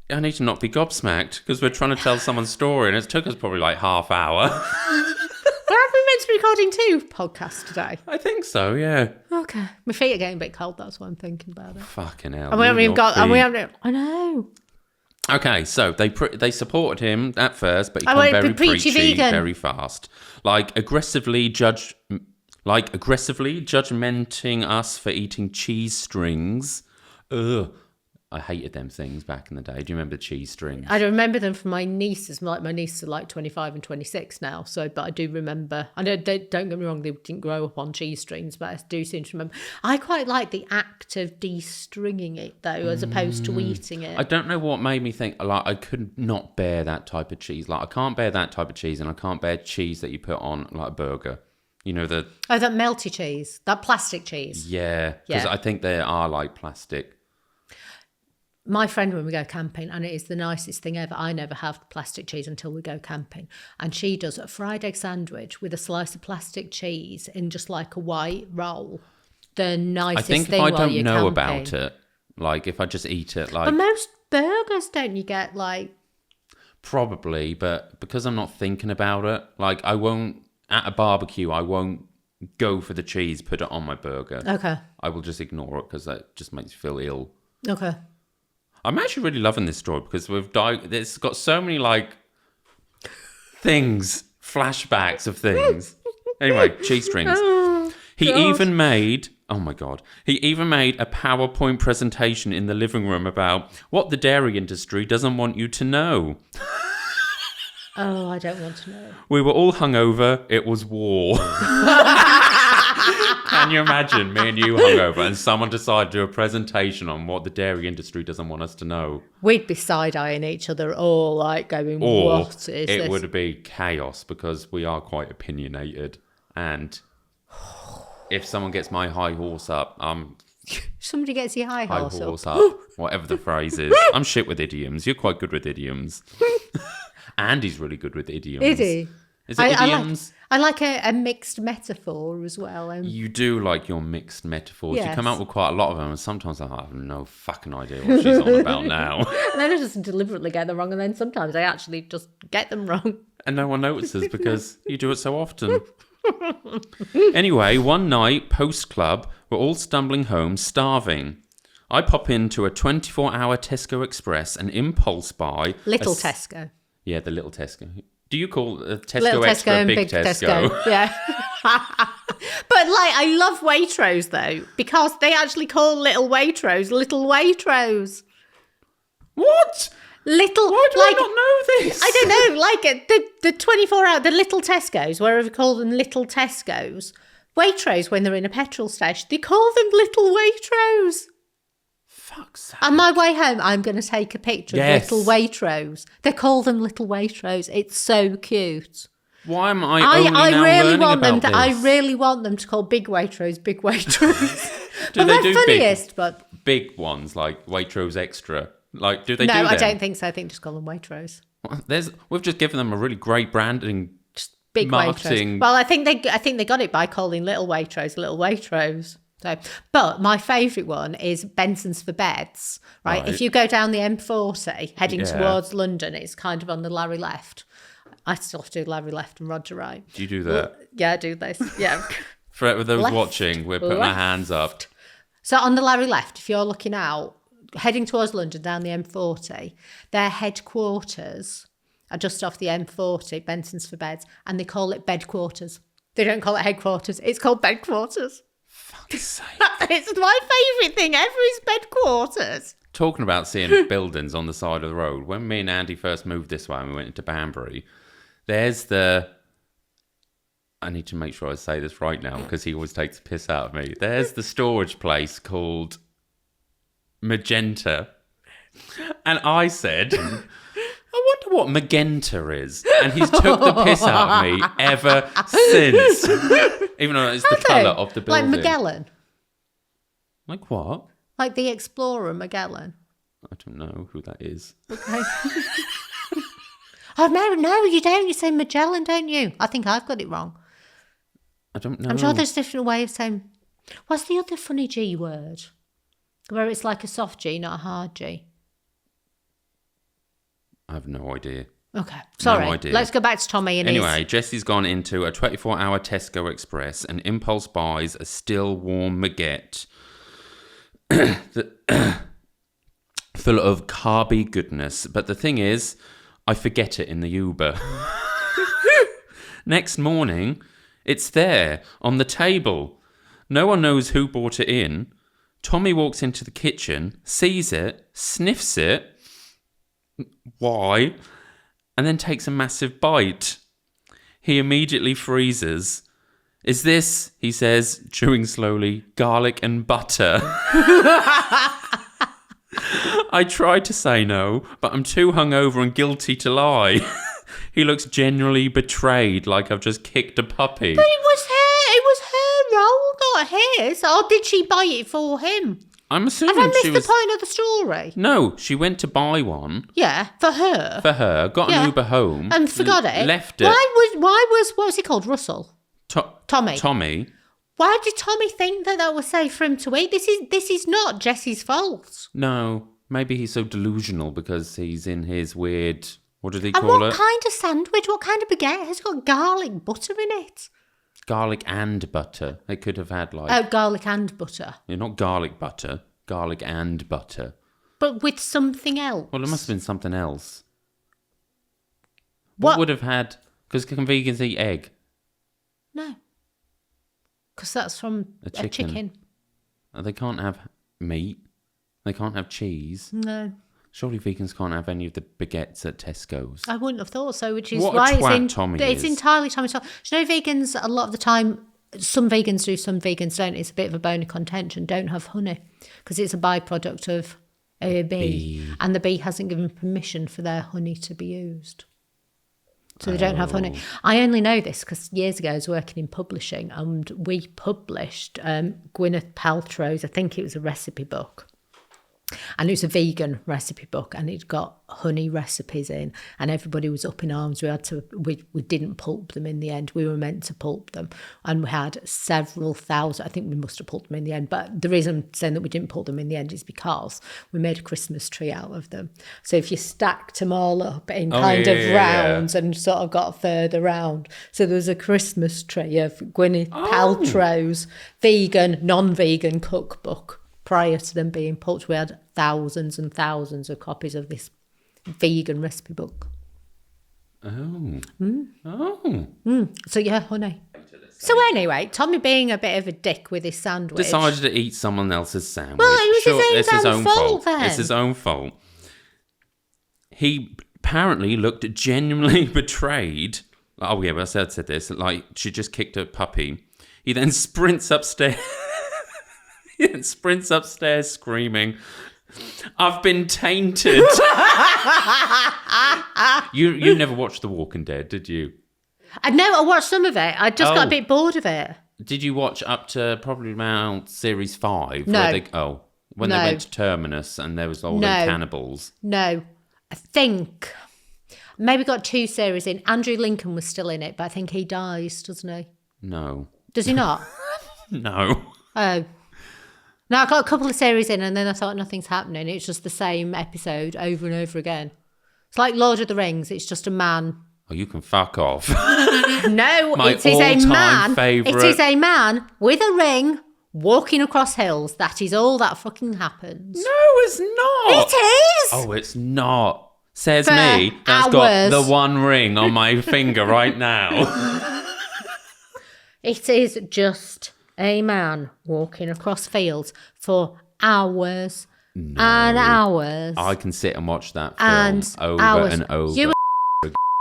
I need to not be gobsmacked because we're trying to tell someone's story and it took us probably like half hour. Well, have we meant to be recording 2 podcasts today? I think so, yeah. Okay. My feet are getting a bit cold, that's why I'm thinking about it. Fucking hell. And we haven't even got... I know. Okay, so they supported him at first, but he became very preachy vegan very fast. Like aggressively judgmenting us for eating cheese strings. Ugh. I hated them things back in the day. Do you remember cheese strings? I remember them from my nieces. My nieces are like 25 and 26 now. But I do remember. I know, don't get me wrong, they didn't grow up on cheese strings, but I do seem to remember. I quite like the act of de-stringing it, though, as opposed to eating it. I don't know what made me think, like, I could not bear that type of cheese. Like, I can't bear that type of cheese, and I can't bear cheese that you put on, like, a burger. You know, that melty cheese. That plastic cheese. Yeah, because I think they are, like, plastic. My friend, when we go camping, and it is the nicest thing ever, I never have plastic cheese until we go camping. And she does a fried egg sandwich with a slice of plastic cheese in just like a white roll. The nicest thing while you're camping. I think if I don't know about it, like if I just eat it like... But most burgers, don't you get like... Probably, but because I'm not thinking about it, like I won't, at a barbecue, I won't go for the cheese, put it on my burger. Okay. I will just ignore it because that just makes me feel ill. Okay. I'm actually really loving this story because it's got so many like things, flashbacks of things. Anyway, cheese strings. He even made a PowerPoint presentation in the living room about what the dairy industry doesn't want you to know. Oh, I don't want to know. We were all hungover. It was war. Can you imagine me and you hungover and someone decided to do a presentation on what the dairy industry doesn't want us to know? We'd be side-eyeing each other all like going, Or what is this? it would be chaos because we are quite opinionated. And if someone gets my high horse up, Somebody gets your high horse up. up, whatever the phrase is. I'm shit with idioms. You're quite good with idioms. Andy's really good with idioms. Is he? Is it idioms? I like a mixed metaphor as well. You do like your mixed metaphors. Yes. You come out with quite a lot of them, and sometimes I have no fucking idea what she's on about now. And then I just deliberately get them wrong, and then sometimes I actually just get them wrong. And no one notices because you do it so often. Anyway, one night, post-club, we're all stumbling home, starving. I pop into a 24-hour Tesco Express and impulse buy... Little Tesco. Yeah, the little Tesco. Do you call Tesco Little Extra Tesco and Big Big Tesco? Tesco. Yeah. But I love Waitrose though, because they actually call little Waitrose Little Waitrose. What? Little. Why do I not know this? I don't know. Like the 24-hour, the little Tesco's, wherever you call them little Tesco's. Waitrose, when they're in a petrol station, they call them Little Waitrose. Fuck's sake. On my way home, I'm going to take a picture of Little Waitrose. They call them Little Waitrose. It's so cute. Why am I only now really learning want them about to, this? I really want them to call Big Waitrose Big Waitrose. Do Well, they they're do funniest, but big ones like Waitrose Extra? Like, do they no, do them? I don't think so. I think just call them Waitrose. We've just given them a really great branding. Just Big Marketing. Waitrose. Well, I think they got it by calling Little Waitrose. So, but my favourite one is Benson's for Beds. Right? If you go down the M40 heading towards London, it's kind of on the Larry left. I still have to do Larry left and Roger right. Do you do that? Yeah, I do this. Yeah. For those Left, watching, we're putting our hands up. So on the Larry left, if you're looking out, heading towards London down the M40, their headquarters are just off the M40, Benson's for Beds, and they call it bedquarters. They don't call it headquarters. It's called bedquarters. Fuck's sake. It's my favourite thing ever is bedquarters. Talking about seeing buildings on the side of the road, when me and Andy first moved this way and we went into Banbury, there's the... I need to make sure I say this right now because he always takes the piss out of me. There's the storage place called Magenta. And I said, I wonder what Magenta is. And he's took the piss out of me ever since. Even though it's the colour of the building. Like Magellan. Like what? Like the explorer Magellan. I don't know who that is. Okay. Oh, no, you don't. You say Magellan, don't you? I think I've got it wrong. I don't know. I'm sure there's a different way of saying... What's the other funny G word? Where it's like a soft G, not a hard G. I have no idea. Okay, sorry. No idea. Let's go back to Tommy and Anyway, Jesse's gone into a 24-hour Tesco Express and impulse buys a still warm baguette full of carby goodness. But the thing is, I forget it in the Uber. Next morning, it's there on the table. No one knows who brought it in. Tommy walks into the kitchen, sees it, sniffs it. Why? And then takes a massive bite. He immediately freezes. Is this, he says, chewing slowly, garlic and butter? I tried to say no, but I'm too hungover and guilty to lie. He looks genuinely betrayed, like I've just kicked a puppy. But it was her role, not his. Or did she buy it for him? I'm assuming Have I she missed was... the point of the story? No, she went to buy one. Yeah, for her. Got an Uber home. And forgot it. Left it. Why was what was he called? Russell? Tommy. Tommy. Why did Tommy think that was safe for him to eat? This is not Jesse's fault. No, maybe he's so delusional because he's in his weird... What did he And call it? what kind of sandwich? What kind of baguette has got garlic butter in it? Garlic and butter. They could have had like... Oh, garlic and butter. Yeah, not garlic butter. Garlic and butter. But with something else. Well, it must have been something else. What would have had... Because can vegans eat egg? No. Because that's from a chicken. They can't have meat. They can't have cheese. No. Surely vegans can't have any of the baguettes at Tesco's. I wouldn't have thought so, which is What a why twat Tommy it's is. entirely Tommy's fault. Do you know vegans, a lot of the time, some vegans do, some vegans don't. It's a bit of a bone of contention. Don't have honey because it's a byproduct of a bee. And the bee hasn't given permission for their honey to be used. So they don't have honey. I only know this because years ago I was working in publishing and we published Gwyneth Paltrow's, I think it was a recipe book. And it was a vegan recipe book and it got honey recipes in and everybody was up in arms. We didn't pulp them in the end. We were meant to pulp them and we had several thousand. I think we must have pulped them in the end. But the reason I'm saying that we didn't pulp them in the end is because we made a Christmas tree out of them. So if you stacked them all up in rounds and sort of got further round. So there was a Christmas tree of Gwyneth Paltrow's vegan, non-vegan cookbook. Prior to them being pulped, we had thousands and thousands of copies of this vegan recipe book. So yeah, honey. So anyway, Tommy being a bit of a dick with his sandwich. Decided to eat someone else's sandwich. Well, it was his own fault then. It's his own fault. He apparently looked genuinely betrayed. Oh yeah, well, I said this. Like she just kicked a puppy. He then sprints upstairs. Screaming, "I've been tainted." You never watched The Walking Dead, did you? No, I watched some of it. I just got a bit bored of it. Did you watch up to probably around series 5? No. When they went to Terminus and there was all the cannibals. No, I think maybe got 2 series in. Andrew Lincoln was still in it, but I think he dies, doesn't he? No. Does he not? No. Oh. No, I got a couple of series in and then I thought nothing's happening. It's just the same episode over and over again. It's like Lord of the Rings. It's just a man. Oh, you can fuck off. No, it is a man. Favourite. It is a man with a ring walking across hills. That is all that fucking happens. No, it's not. It is. Oh, it's not. Says For me. That's hours. got the one ring on my finger right now. It is just a man walking across fields for hours and hours. I can sit and watch that film and over hours. and over. You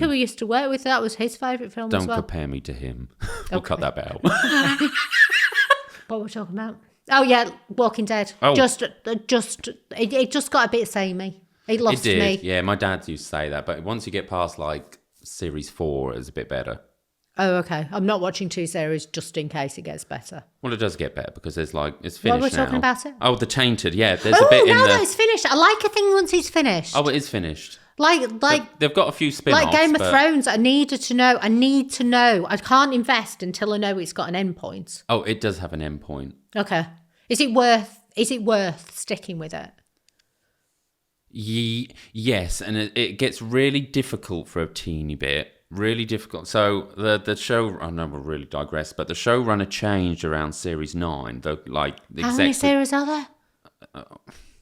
who we used to work with, that was his favourite film as well. Don't compare me to him. We'll cut that bit out. What were we talking about? Oh yeah, Walking Dead. Oh. It just got a bit samey. It lost me. Yeah, my dad used to say that, but once you get past like series 4, it's a bit better. Oh, okay. I'm not watching 2 series just in case it gets better. Well, it does get better because there's like it's finished now. What were we talking about it? Oh, the Tainted. Yeah, there's a bit in no, the. it's finished. I like a thing once it's finished. Oh, it is finished. Like they've got a few spin-offs. Like Game of Thrones. I need to know. I can't invest until I know it's got an end point. Oh, it does have an end point. Okay. Is it worth sticking with it? Yes, and it gets really difficult for a teeny bit. Really difficult. So the show, I know we'll really digress, but the showrunner changed around series 9. How many series are there?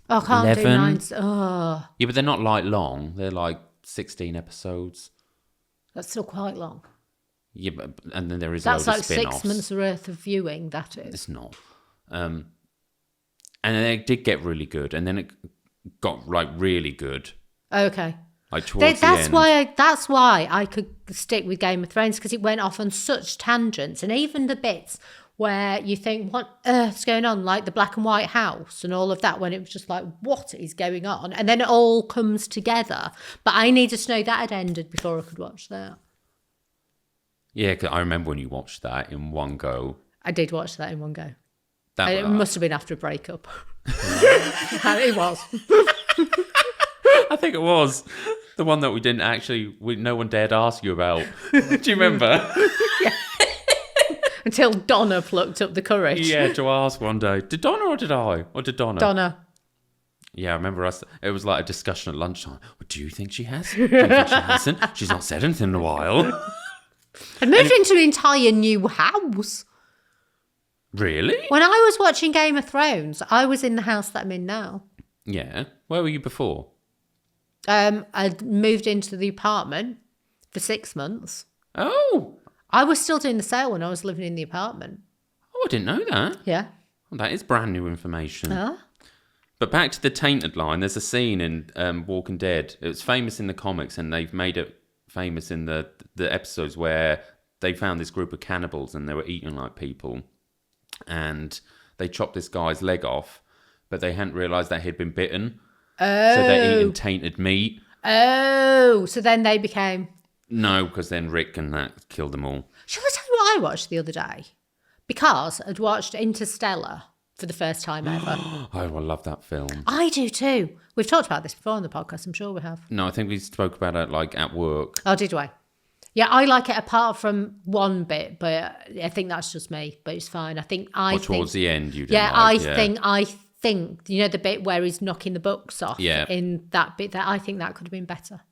I can't 11. do 9. Oh, Yeah, but they're not like long. They're like 16 episods. that's still quite long. Yeah, and then there is That's loads like of spin-offs. 6 months worth of viewing. That is. It's not. And then it did get really good, and then it got like really good. Okay. Like towards the end. That's why I could stick with Game of Thrones, because it went off on such tangents, and even the bits where you think, what earth's going on, like the black and white house and all of that, when it was just like, what is going on? And then it all comes together. But I needed to know that had ended before I could watch that. Yeah, 'cause I remember when you watched that in one go. I did watch that in one go. That It must have been after a breakup. It was. I think it was the one that we didn't actually. No one dared ask you about. Do you remember? Yeah. Until Donna plucked up the courage. Yeah, to ask one day. Did Donna or did I? Or did Donna? Donna. Yeah, I remember us. It was like a discussion at lunchtime. Well, do you think she has? Do you think she hasn't? She's not said anything in a while. I moved into an entire new house. Really? When I was watching Game of Thrones, I was in the house that I'm in now. Yeah. Where were you before? I moved into the apartment for 6 months. Oh. I was still doing the sale when I was living in the apartment. Oh, I didn't know that. Yeah. Well, that is brand new information. Huh? But back to the tainted line, there's a scene in Walking Dead. It was famous in the comics, and they've made it famous in the episodes where they found this group of cannibals and they were eating like people. And they chopped this guy's leg off, but they hadn't realised that he'd been bitten. Oh. So they're eating tainted meat. Oh, so then they became... No, because then Rick and that killed them all. Shall I tell you what I watched the other day? Because I'd watched Interstellar for the first time ever. Oh, I love that film. I do too. We've talked about this before on the podcast, I'm sure we have. No, I think we spoke about it like at work. Oh, did we? Yeah, I like it apart from one bit, but I think that's just me, but it's fine. Towards the end you didn't I think, you know, the bit where he's knocking the books off in that bit, that I think that could have been better.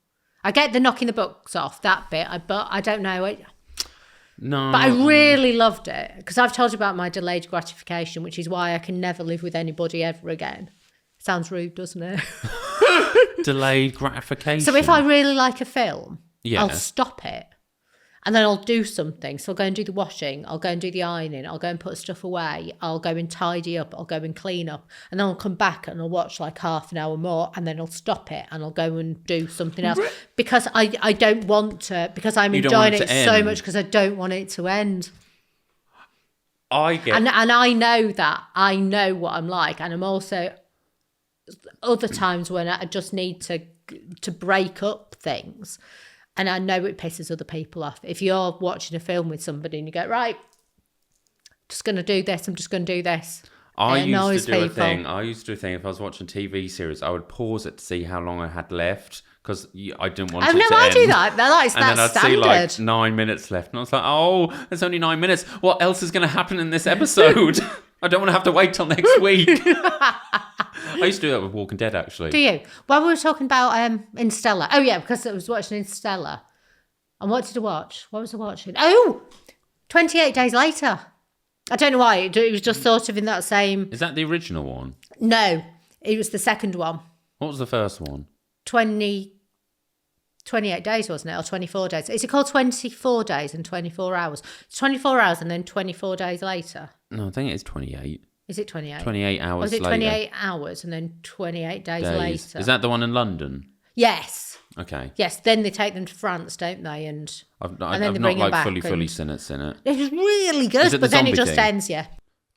I get the knocking the books off, that bit, but I don't know. No. But I really loved it because I've told you about my delayed gratification, which is why I can never live with anybody ever again. Sounds rude, doesn't it? Delayed gratification. So if I really like a film, yeah. I'll stop it and then I'll do something. So I'll go and do the washing, I'll go and do the ironing, I'll go and put stuff away, I'll go and tidy up, I'll go and clean up, and then I'll come back and I'll watch like half an hour more, and then I'll stop it and I'll go and do something else because I don't want to, because I'm enjoying it so much because I don't want it to end. I get and I know that. I know what I'm like, and I'm also other times when I just need to break up things. And I know it pisses other people off. If you're watching a film with somebody and you go, right, just going to do this, I'm just going to do this. I used to do a thing if I was watching a TV series, I would pause it to see how long I had left because I didn't want it to end. I do that. That's and then I'd standard. see like 9 minutes left. And I was like, oh, there's only 9 minutes. What else is going to happen in this episode? I don't want to have to wait till next week. I used to do that with Walking Dead, actually. Do you? Well, we were talking about Interstellar. Oh, yeah, because I was watching Interstellar. And what did I watch? What was I watching? Oh, 28 Days Later. I don't know why. It was just sort of in that same... Is that the original one? No, it was the second one. What was the first one? 28 days, wasn't it? Or 24 days. Is it called 24 days and 24 hours? It's 24 hours and then 24 days later. No, I think it's 28. Is it 28? 28 hours later. Or is it 28 later? Hours and then 28 days later? Is that the one in London? Yes. Okay. Yes, then they take them to France, don't they? And I've then not they bring them back fully seen it. It was really good, but then it just ends, yeah.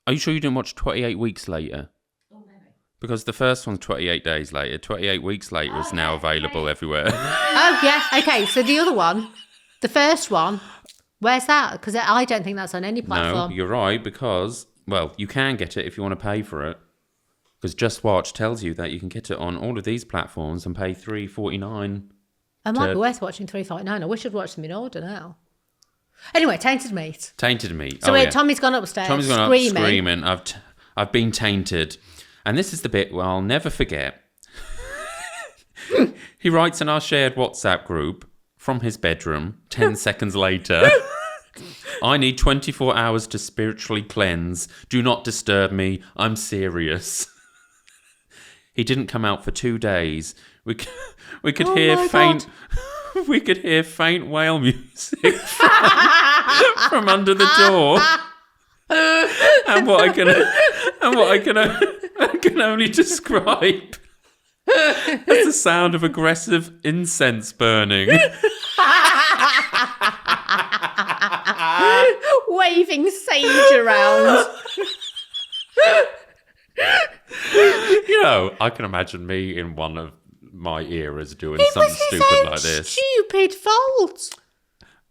Are you sure you didn't watch 28 Weeks Later? Oh, maybe. Because the first one's 28 Days Later. 28 Weeks Later is now available everywhere. Oh, yeah. Okay, so the other one, the first one, where's that? Because I don't think that's on any platform. No, you're right, because, well, you can get it if you want to pay for it. Because Just Watch tells you that you can get it on all of these platforms and pay $3.49. It might be worth watching $3.49. I wish I'd watched them in order now. Anyway, Tainted Meat. Tainted Meat. So Tommy's gone upstairs. Tommy's gone up screaming. I've been tainted. And this is the bit where I'll never forget. He writes in our shared WhatsApp group from his bedroom 10 seconds later. I need 24 hours to spiritually cleanse. Do not disturb me. I'm serious. He didn't come out for 2 days. We could hear faint whale music from under the door. And what I can only describe as the sound of aggressive incense burning. Waving sage around. You know, I can imagine me in one of my eras doing something stupid like this. Stupid fault.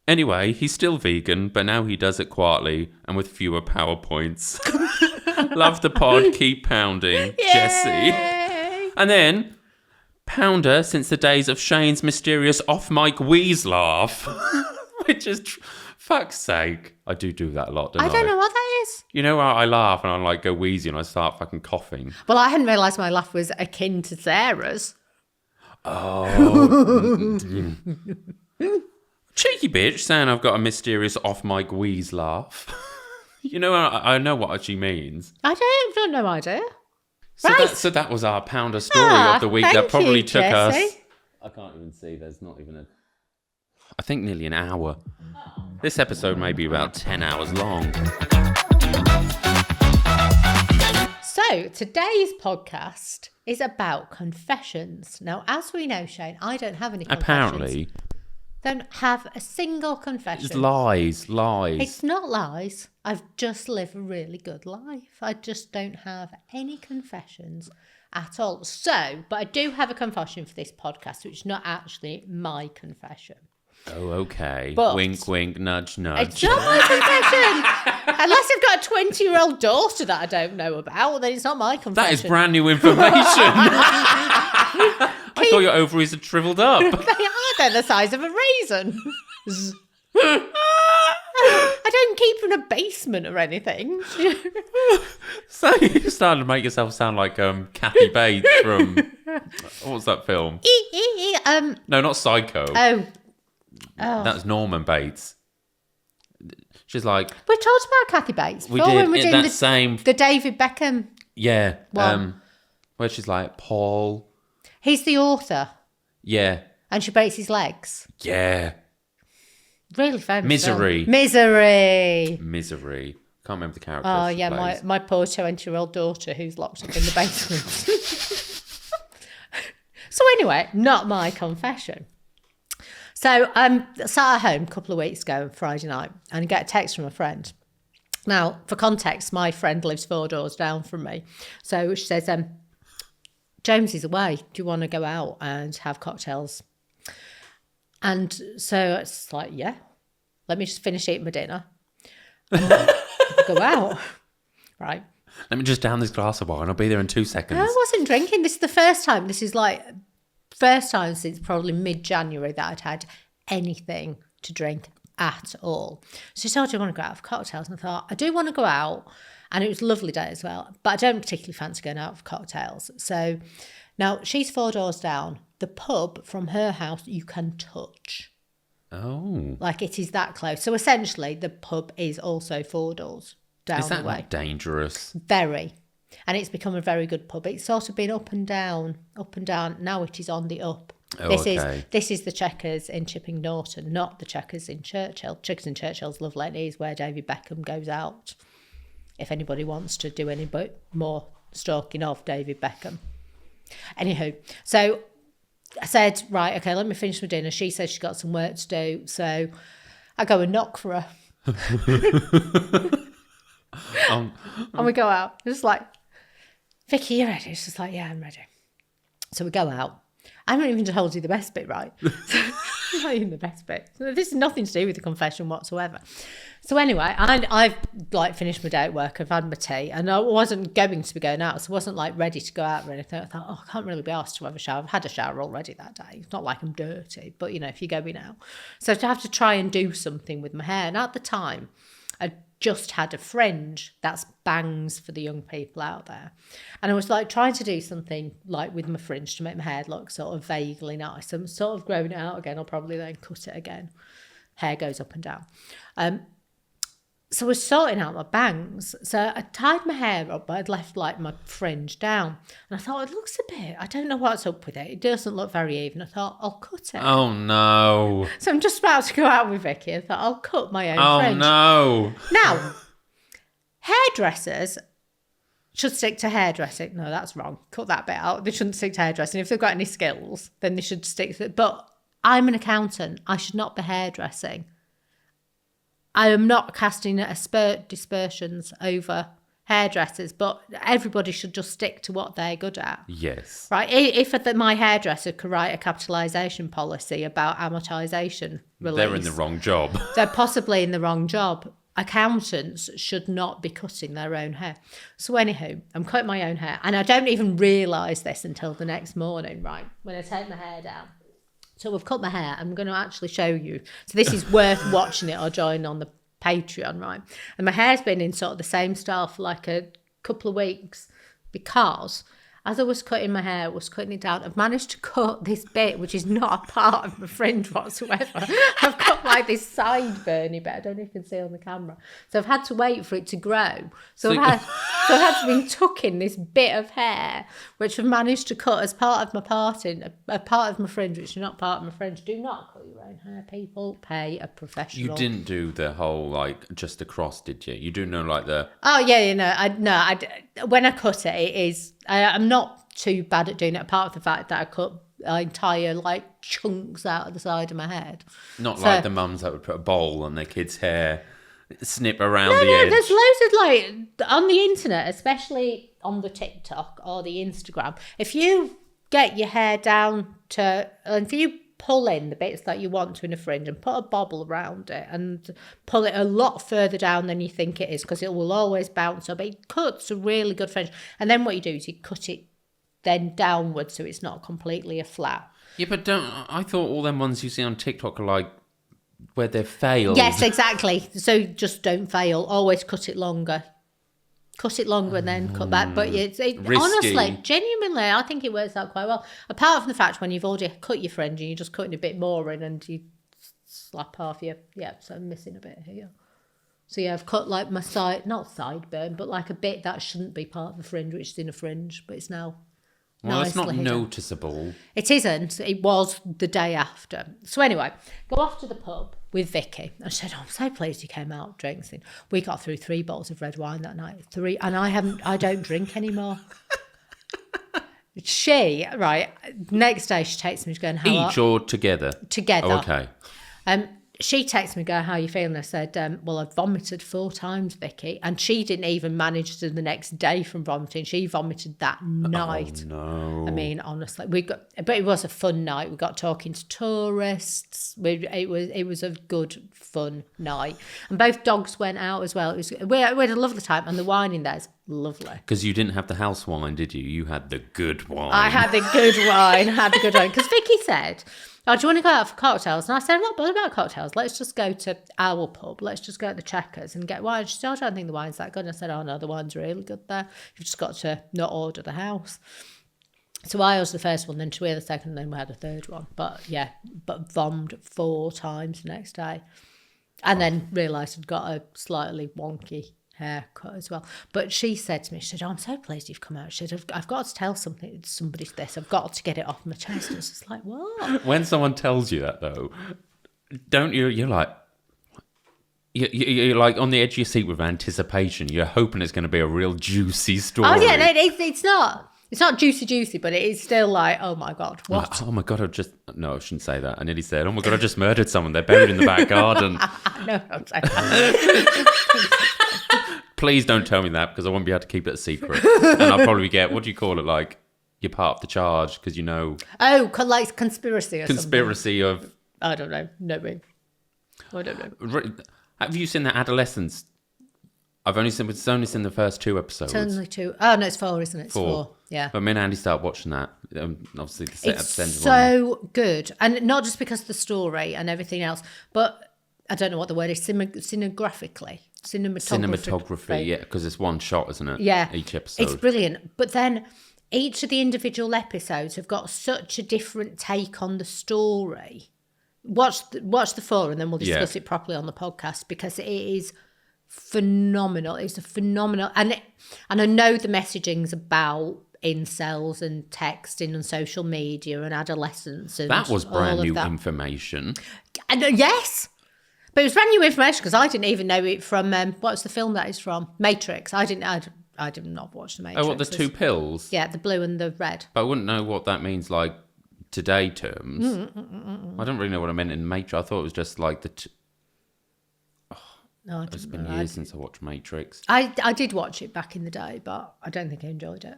Anyway, he's still vegan, but now he does it quietly and with fewer PowerPoints. Love the pod, keep pounding, Yay. Jessie. And then, pounder since the days of Shane's mysterious off-mic wheeze laugh. Which is, fuck's sake. I do that a lot, don't I? I don't know what that is. You know how I laugh and I like go wheezy and I start fucking coughing. Well, I hadn't realised my laugh was akin to Sarah's. Oh. Cheeky bitch saying I've got a mysterious off-mic wheeze laugh. You know, I know what she means. I don't know idea. So, right. So that was our pounder story of the week. That probably took us... I can't even see. There's not even I think nearly an hour. This episode may be about 10 hours long. So, So today's podcast is about confessions. Now, as we know, Shane, I don't have any confessions. Apparently. Don't have a single confession. It's lies. It's not lies. I've just lived a really good life. I just don't have any confessions at all. So, but I do have a confession for this podcast, which is not actually my confession. Oh, okay. But wink, wink, nudge, nudge. It's not my confession. Unless I've got a 20-year-old daughter that I don't know about, then it's not my confession. That is brand new information. I thought your ovaries had shriveled up. They are. They're the size of a raisin. I don't keep in a basement or anything. So you're starting to make yourself sound like Kathy Bates from... What's that film? No, not Psycho. Oh. That's Norman Bates. She's like... We talked about Kathy Bates We before did. when we were doing the David Beckham. Yeah. One. Where she's like, Paul... He's the author. Yeah. And she breaks his legs. Yeah. Really famous. Misery. Film. Misery. Can't remember the character. Oh, yeah, my poor 20-year-old daughter who's locked up in the basement. So anyway, not my confession. So I sat at home a couple of weeks ago on Friday night and I get a text from a friend. Now, for context, my friend lives 4 doors down from me. So she says, James is away. Do you want to go out and have cocktails? And so it's like, yeah, let me just finish eating my dinner. Go out. Right. Let me just down this glass of wine. I'll be there in 2 seconds. I wasn't drinking. This is the first time. This is like first time since probably mid-January that I'd had anything to drink at all. So she said, do you want to go out for cocktails? And I thought, I do want to go out. And it was a lovely day as well. But I don't particularly fancy going out for cocktails. So now she's 4 doors down. The pub from her house you can touch. Oh. Like it is that close. So essentially the pub is also 4 doors down the way. Is that not dangerous? Very. And it's become a very good pub. It's sort of been up and down. Now it is on the up. Oh, This is the Checkers in Chipping Norton, not the Checkers in Churchill. Checkers in Churchill's lovely. It is where David Beckham goes out. If anybody wants to do any more stalking of David Beckham. Anywho, so I said, right, okay, let me finish my dinner. She said she's got some work to do. So I go and knock for her. And we go out. It's like, Vicky, you ready? She's like, yeah, I'm ready. So we go out. I haven't even told you the best bit, right? Not even the best bit. This is nothing to do with the confession whatsoever. So anyway, I've like finished my day at work. I've had my tea and I wasn't going to be going out. So I wasn't like ready to go out or anything. I thought, I can't really be asked to have a shower. I've had a shower already that day. It's not like I'm dirty, but if you go in now. So to have to try and do something with my hair. And at the time, I just had a fringe. That's bangs for the young people out there. And I was like trying to do something like with my fringe to make my hair look sort of vaguely nice. I'm sort of growing it out again. I'll probably then cut it again. Hair goes up and down. So I was sorting out my bangs. So I tied my hair up, but I'd left like my fringe down. And I thought, it looks a bit, I don't know what's up with it. It doesn't look very even. I thought, I'll cut it. Oh, no. So I'm just about to go out with Vicky. I thought, I'll cut my own fringe. Oh, no. Now, hairdressers should stick to hairdressing. No, that's wrong. Cut that bit out. They shouldn't stick to hairdressing. If they've got any skills, then they should stick to it. But I'm an accountant. I should not be hairdressing. I am not casting dispersions over hairdressers, but everybody should just stick to what they're good at. Yes. Right? If my hairdresser could write a capitalisation policy about amortisation release... They're in the wrong job. They're possibly in the wrong job. Accountants should not be cutting their own hair. So anywho, I'm cutting my own hair. And I don't even realise this until the next morning, right? When I take my hair down. So I've cut my hair. I'm going to actually show you. So this is worth watching it or join on the Patreon, right? And my hair's been in sort of the same style for like a couple of weeks because as I was cutting my hair, I was cutting it down. I've managed to cut this bit, which is not a part of my fringe whatsoever. I've got like this sideburny bit. I don't know if you can see on the camera. So I've had to wait for it to grow. So I've had to be tucking this bit of hair, which I've managed to cut as part of my parting, a part of my fringe, which is not part of my fringe. Do not cut your own hair, people. Pay a professional. You didn't do the whole, like, just across, did you? You do know, like, the... Oh, yeah, when I cut it, it is... I'm not too bad at doing it, apart from the fact that I cut entire, like, chunks out of the side of my head. Not like the mums that would put a bowl on their kids' hair, snip around the edge. There's loads of, like, on the internet, especially on the TikTok or the Instagram, if you get your hair down to... If you pull in the bits that you want to in a fringe and put a bobble around it and pull it a lot further down than you think it is, because it will always bounce up. It cuts a really good fringe. And then what you do is you cut it then downwards so it's not completely a flat. Yeah, but I thought all them ones you see on TikTok are like where they've failed. Yes, exactly. So just don't fail. Always cut it longer. Cut it longer and then cut back. But honestly, genuinely, I think it works out quite well. Apart from the fact when you've already cut your fringe and you're just cutting a bit more in and you slap half your... Yeah, so I'm missing a bit here. So yeah, I've cut like my not sideburn, but like a bit that shouldn't be part of the fringe, which is in a fringe, but it's now... Well, it's not hidden. Noticeable. It isn't. It was the day after. So anyway, go off to the pub with Vicky. I said, I'm so pleased you came out drinking. We got through 3 bottles of red wine that night. 3, and I don't drink anymore. Next day she takes me to go and Each or together? Together. Oh, okay. She texted me, how are you feeling? I said, well, I've vomited 4 times, Vicky. And she didn't even manage to the next day from vomiting. She vomited that night. Oh, no. I mean, honestly, but it was a fun night. We got talking to tourists. It was a good, fun night. And both dogs went out as well. We had a lovely time, and the wine in there's lovely. Because you didn't have the house wine, did you? You had the good wine. I had the good wine. Because Vicky said... Oh, do you want to go out for cocktails? And I said, I'm not bothered about cocktails. Let's just go to our pub. Let's just go to the Checkers and get wine. She said, I don't think the wine's that good. And I said, oh, no, the wine's really good there. You've just got to not order the house. So I was the first one, then she had the second, and then we had a third one. But vommed 4 times the next day. And then realised I'd got a slightly wonky haircut as well. But she said to me, she said, I'm so pleased you've come out. She said, I've got to tell somebody this. I've got to get it off my chest. And it's just like, what? When someone tells you that, though, don't you, you're like like on the edge of your seat with anticipation. You're hoping it's going to be a real juicy story. Oh, yeah, no, it's not. It's not juicy, but it is still like, oh my God, what? Like, oh my God, no, I shouldn't say that. I nearly said, oh my God, I just murdered someone. They're buried in the back garden. No, don't say that. Please don't tell me that, because I won't be able to keep it a secret. And I'll probably get, what do you call it? Like, you're part of the charge because you know. Oh, like conspiracy or conspiracy something. Of. I don't know. No, me. I don't know. Have you seen the Adolescence? I've only seen the first 2 episodes. It's only 2. Oh, no, it's 4, isn't it? It's 4. Yeah. But me and Andy started watching that. Obviously, the set it's so good. And not just because of the story and everything else, but I don't know what the word is, cinematography, yeah, because it's one shot, isn't it? Yeah. Each episode. It's brilliant. But then each of the individual episodes have got such a different take on the story. Watch the 4 and then we'll discuss it properly on the podcast, because it is phenomenal. It's a phenomenal... And I know the messaging's about incels and texting and social media and adolescence. And that was brand new that. Information. And, yes. But it was brand new information because I didn't even know it from what's the film that is from? Matrix. I did not watch the Matrix. Oh, what, the 2 pills? Yeah, the blue and the red. But I wouldn't know what that means like today terms. I don't really know what I meant in Matrix. I thought it was just like the. No, it's been years since I watched Matrix. I did watch it back in the day, but I don't think I enjoyed it.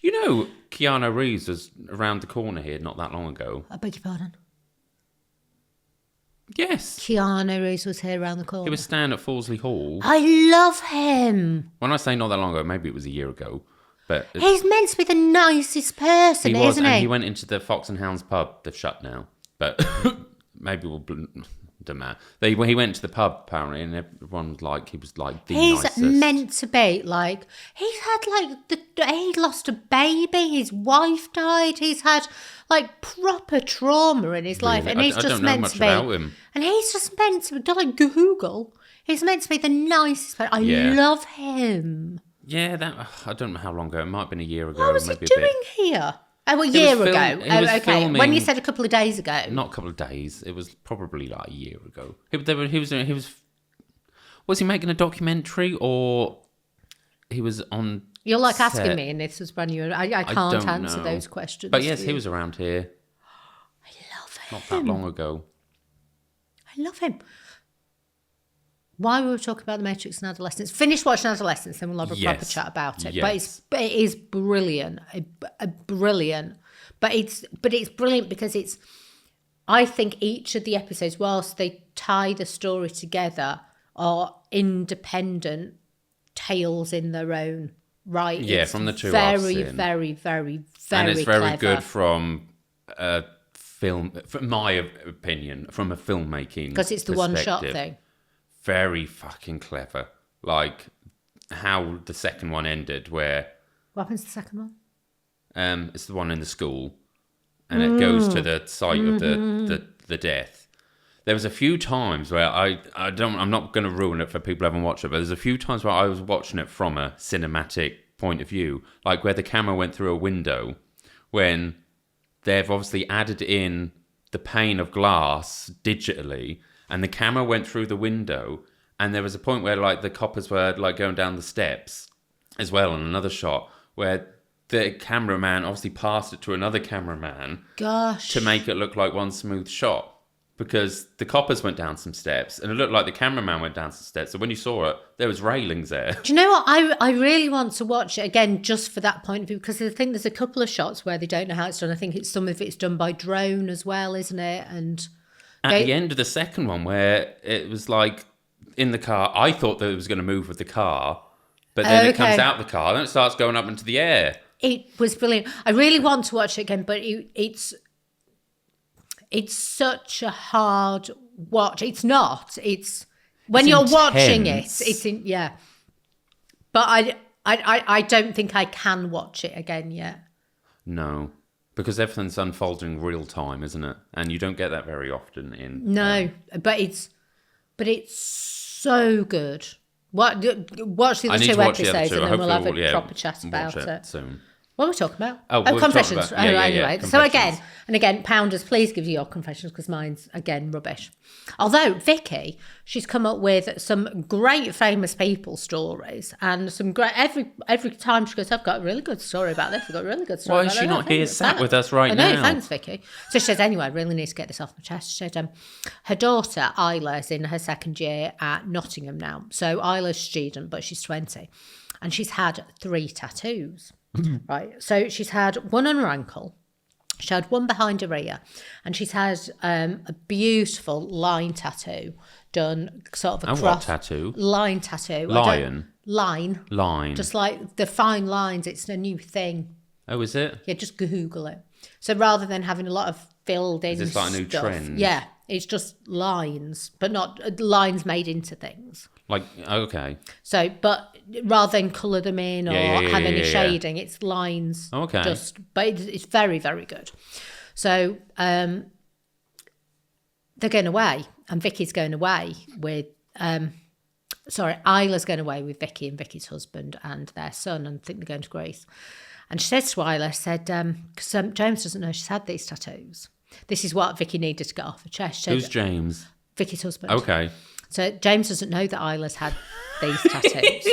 You know, Keanu Reeves was around the corner here not that long ago. I beg your pardon? Yes. Keanu Reeves was here around the corner. He was staying at Fawsley Hall. I love him. When I say not that long ago, maybe it was a year ago. But he's meant to be the nicest person, isn't he? And he went into the Fox and Hounds pub. They've shut now. But maybe Don't matter. He went to the pub apparently, and everyone was like, he was like the He's nicest. meant to be like, he's had like he lost a baby, his wife died, he's had like proper trauma in his life, and he's I just don't know meant much to be. about him. And he's just meant to be like Google. He's meant to be the nicest person. I love him. Yeah, I don't know how long ago. It might have been a year ago. What was maybe he doing here? Oh, a year ago. Okay. Filming, When you said a couple of days ago. Not a couple of days. It was probably like a year ago. He was he making a documentary, or he was on You're like set? asking me, and this was brand new. I can't answer those questions. But yes, he was around here. I love him. Not that long ago. I love him. Why we were talking about The Matrix and Adolescence. Finish watching Adolescence, then we'll have a proper chat about it. Yes. But it is brilliant, brilliant. But it's brilliant because it's. I think each of the episodes, whilst they tie the story together, are independent tales in their own right. Yeah, it's from the two very, I've seen. very, very, very, And it's very clever. good from a film, from my opinion, from a filmmaking Because it's the one-shot perspective. thing. Very fucking clever. Like how the second one ended, where What happens to the second one? it's the one in the school, and it goes to the site of the death. There was a few times where I'm not going to ruin it for people who haven't watched it, but there's a few times where I was watching it from a cinematic point of view, like where the camera went through a window, when they've obviously added in the pane of glass digitally, and the camera went through the window, and there was a point where like the coppers were like going down the steps as well, and another shot where the cameraman obviously passed it to another cameraman to make it look like one smooth shot, because the coppers went down some steps and it looked like the cameraman went down some steps. So when you saw it, there was railings there. Do you know what? I really want to watch it again just for that point of view, because I think there's a couple of shots where they don't know how it's done. I think some of it's done by drone as well, isn't it? And at the end of the second one, where it was like in the car, I thought that it was going to move with the car, but then it comes out the car, then it starts going up into the air. It was brilliant. I really want to watch it again, but it's such a hard watch. It's not. It's when you're watching it. It's in But I don't think I can watch it again yet. No, because everything's unfolding real time, isn't it? And you don't get that very often in. No, but it's so good. Watch the other two episodes, and then we'll have a proper chat about it. Soon. What are we talking about? Oh, confessions. Anyway. So confessions. again, Pounders, please give you your confessions, because mine's, again, rubbish. Although, Vicky, she's come up with some great famous people stories, and some great, every time she goes, I've got a really good story about this, I've got a really good story Why about is she that. not here sat with us right now? I know, thanks, Vicky. So she says, anyway, I really need to get this off my chest. She said, her daughter, Isla, is in her second year at Nottingham now. So Isla's a student, but she's 20. And she's had 3 tattoos. Right, so she's had one on her ankle, she had one behind her ear, and she's had a beautiful line tattoo done sort of across. What tattoo? Line tattoo. Line. Just like the fine lines. It's a new thing. Oh, is it? Yeah, just Google it. So rather than having a lot of filled in Is this like a new stuff, trend? yeah, it's just lines, but not lines made into things. Like, okay. So, but rather than colour them in or have any shading, it's lines. Okay. But it's very, very good. So, they're going away, and Vicky's going away with, Isla's going away with Vicky and Vicky's husband and their son, and I think they're going to Greece. And she says to Isla, because James doesn't know she's had these tattoos. This is what Vicky needed to get off her chest. Who's James? Vicky's husband. Okay. So James doesn't know that Isla's had these tattoos.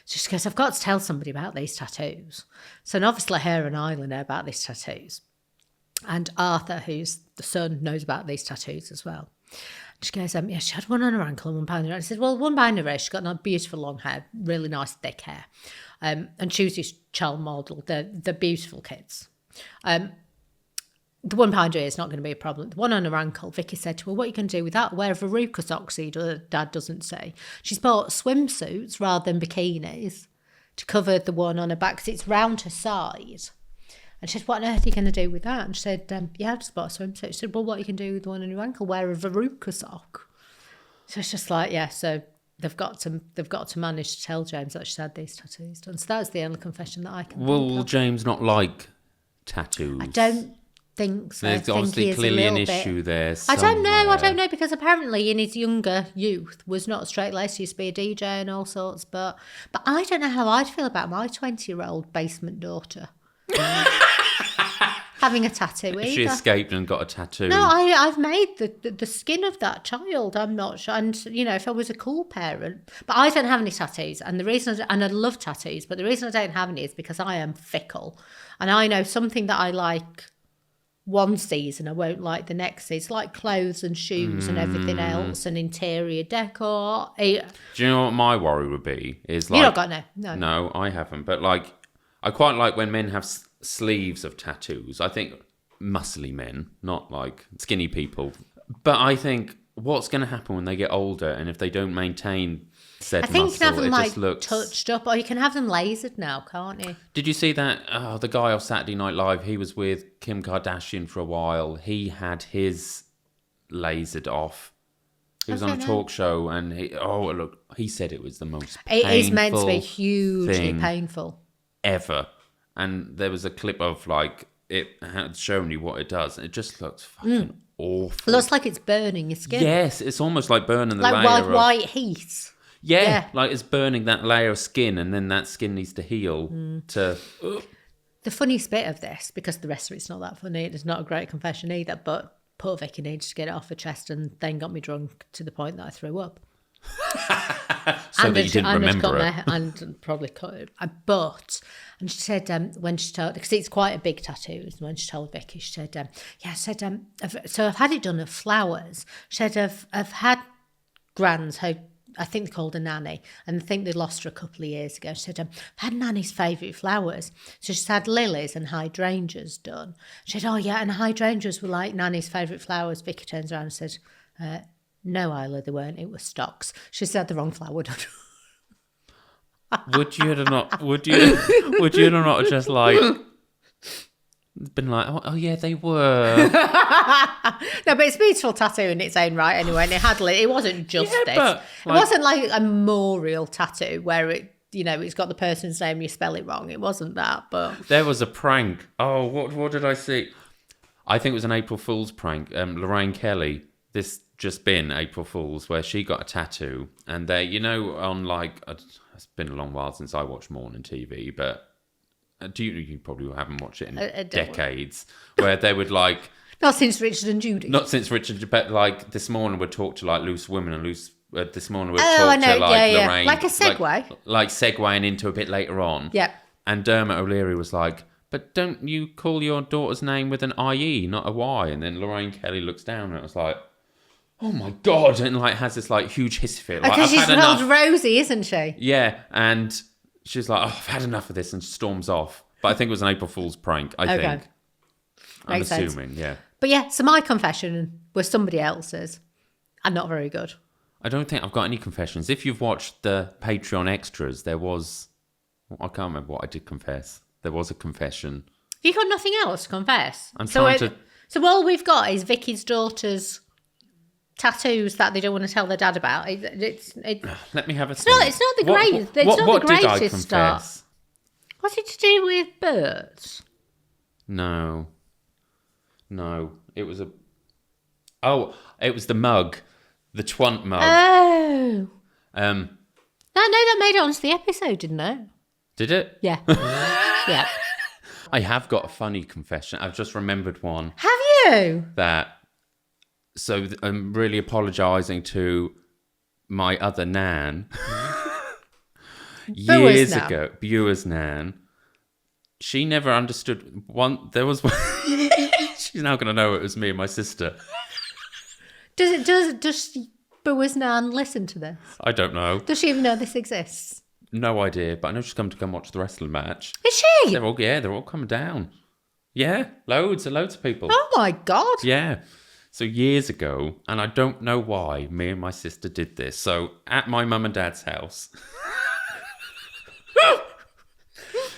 So she goes, I've got to tell somebody about these tattoos. So obviously her and Isla know about these tattoos. And Arthur, who's the son, knows about these tattoos as well. She goes, yeah, she had one on her ankle and one behind her ear. I said, well, one behind her ear, she's got beautiful long hair, really nice thick hair. And she was this child model. They're beautiful kids. The one behind her ear is not going to be a problem. The one on her ankle, Vicky said to her, what are you going to do with that? Wear a veruca sock, so Dad doesn't say. She's bought swimsuits rather than bikinis to cover the one on her back, because it's round her side. And she said, what on earth are you going to do with that? And she said, yeah, I just bought a swimsuit. She said, well, what you can do with the one on your ankle? Wear a veruca sock. So it's just like, yeah, so they've got to manage to tell James that she's had these tattoos done. So that's the only confession that I can think Will of. James not like tattoos? I don't think so. There's I think obviously he is clearly a an little issue bit. there. I don't know, because apparently in his younger youth was not straight laced. He used to be a DJ and all sorts. But I don't know how I'd feel about my 20-year-old basement daughter having a tattoo either. She escaped and got a tattoo. No, I've made the skin of that child. I'm not sure. And, if I was a cool parent. But I don't have any tattoos. And the reason, and I love tattoos, but the reason I don't have any is because I am fickle. And I know something that I like one season, I won't like the next season. It's like clothes and shoes and everything else and interior decor. Do you know what my worry would be? Is You don't got no. No, I haven't. But I quite like when men have sleeves of tattoos. I think muscly men, not like skinny people. But I think what's going to happen when they get older, and if they don't maintain said I think muscle, you can have them it like just looks touched up, or you can have them lasered now, can't you? Did you see that? Oh, the guy off Saturday Night Live, he was with Kim Kardashian for a while. He had his lasered off. He was on a talk show, and he said it was the most painful It is meant to be hugely thing painful ever. And there was a clip of it had shown you what it does, and it just looks fucking awful. It looks like it's burning your skin. Yes, it's almost like burning the like layer of white heat. Yeah, like it's burning that layer of skin, and then that skin needs to heal to. The funniest bit of this, because the rest of it's not that funny, it's not a great confession either, but poor Vicky needs to get it off her chest and then got me drunk to the point that I threw up. So that you didn't remember it. And probably cut it. And she said, when she told, because it's quite a big tattoo, and when she told Vicky, she said, so I've had it done of flowers. She said, I've had grands who, I think they called her Nanny, and I think they lost her a couple of years ago. She said, I've had Nanny's favourite flowers. So she's had lilies and hydrangeas done. She said, oh yeah, and hydrangeas were like Nanny's favourite flowers. Vicky turns around and said, no, Isla, they weren't. It was stocks. She said the wrong flower done. Would you have not just been like, oh yeah, they were. No, but it's a beautiful tattoo in its own right anyway, and it wasn't just this. But, it wasn't like a memorial tattoo where it's got the person's name, you spell it wrong. It wasn't that, but there was a prank. Oh, what did I see? I think it was an April Fool's prank. Lorraine Kelly, this just been April Fool's, where she got a tattoo, and they, on it's been a long while since I watched morning TV, but you probably haven't watched it in decades, where they would not since Richard and Judy. Not since Richard, but this morning would talk to loose women, and this morning would I talk know, to Lorraine, like a segue, like segueing into a bit later on. Yeah. And Dermot O'Leary was like, but don't you call your daughter's name with an IE, not a Y? And then Lorraine Kelly looks down and it was like, oh my God, and has this huge hissy fit. Because she's spelled Rosie, isn't she? Yeah, and she's like, oh, I've had enough of this, and storms off. But I think it was an April Fool's prank, I think. I'm assuming, yeah. But yeah, so my confession was somebody else's, and not very good. I don't think I've got any confessions. If you've watched the Patreon extras, I can't remember what I did confess. There was a confession. You got nothing else to confess? So all we've got is Vicky's daughter's tattoos that they don't want to tell their dad about. Let me have a think. It's not the greatest. It's not the greatest start. What's it to do with birds? No. It was it was the mug, the twant mug. Oh. That made it onto the episode, didn't it? Did it? Yeah. Yeah. I have got a funny confession. I've just remembered one. Have you? So I'm really apologising to my other nan. Years ago, Buer's nan. She never understood there was one. She's now going to know it was me and my sister. Does Buer's nan listen to this? I don't know. Does she even know this exists? No idea, but I know she's come to watch the wrestling match. Is she? They're all coming down. Yeah, loads of people. Oh my God. Yeah. So years ago, and I don't know why, me and my sister did this. So at my mum and dad's house.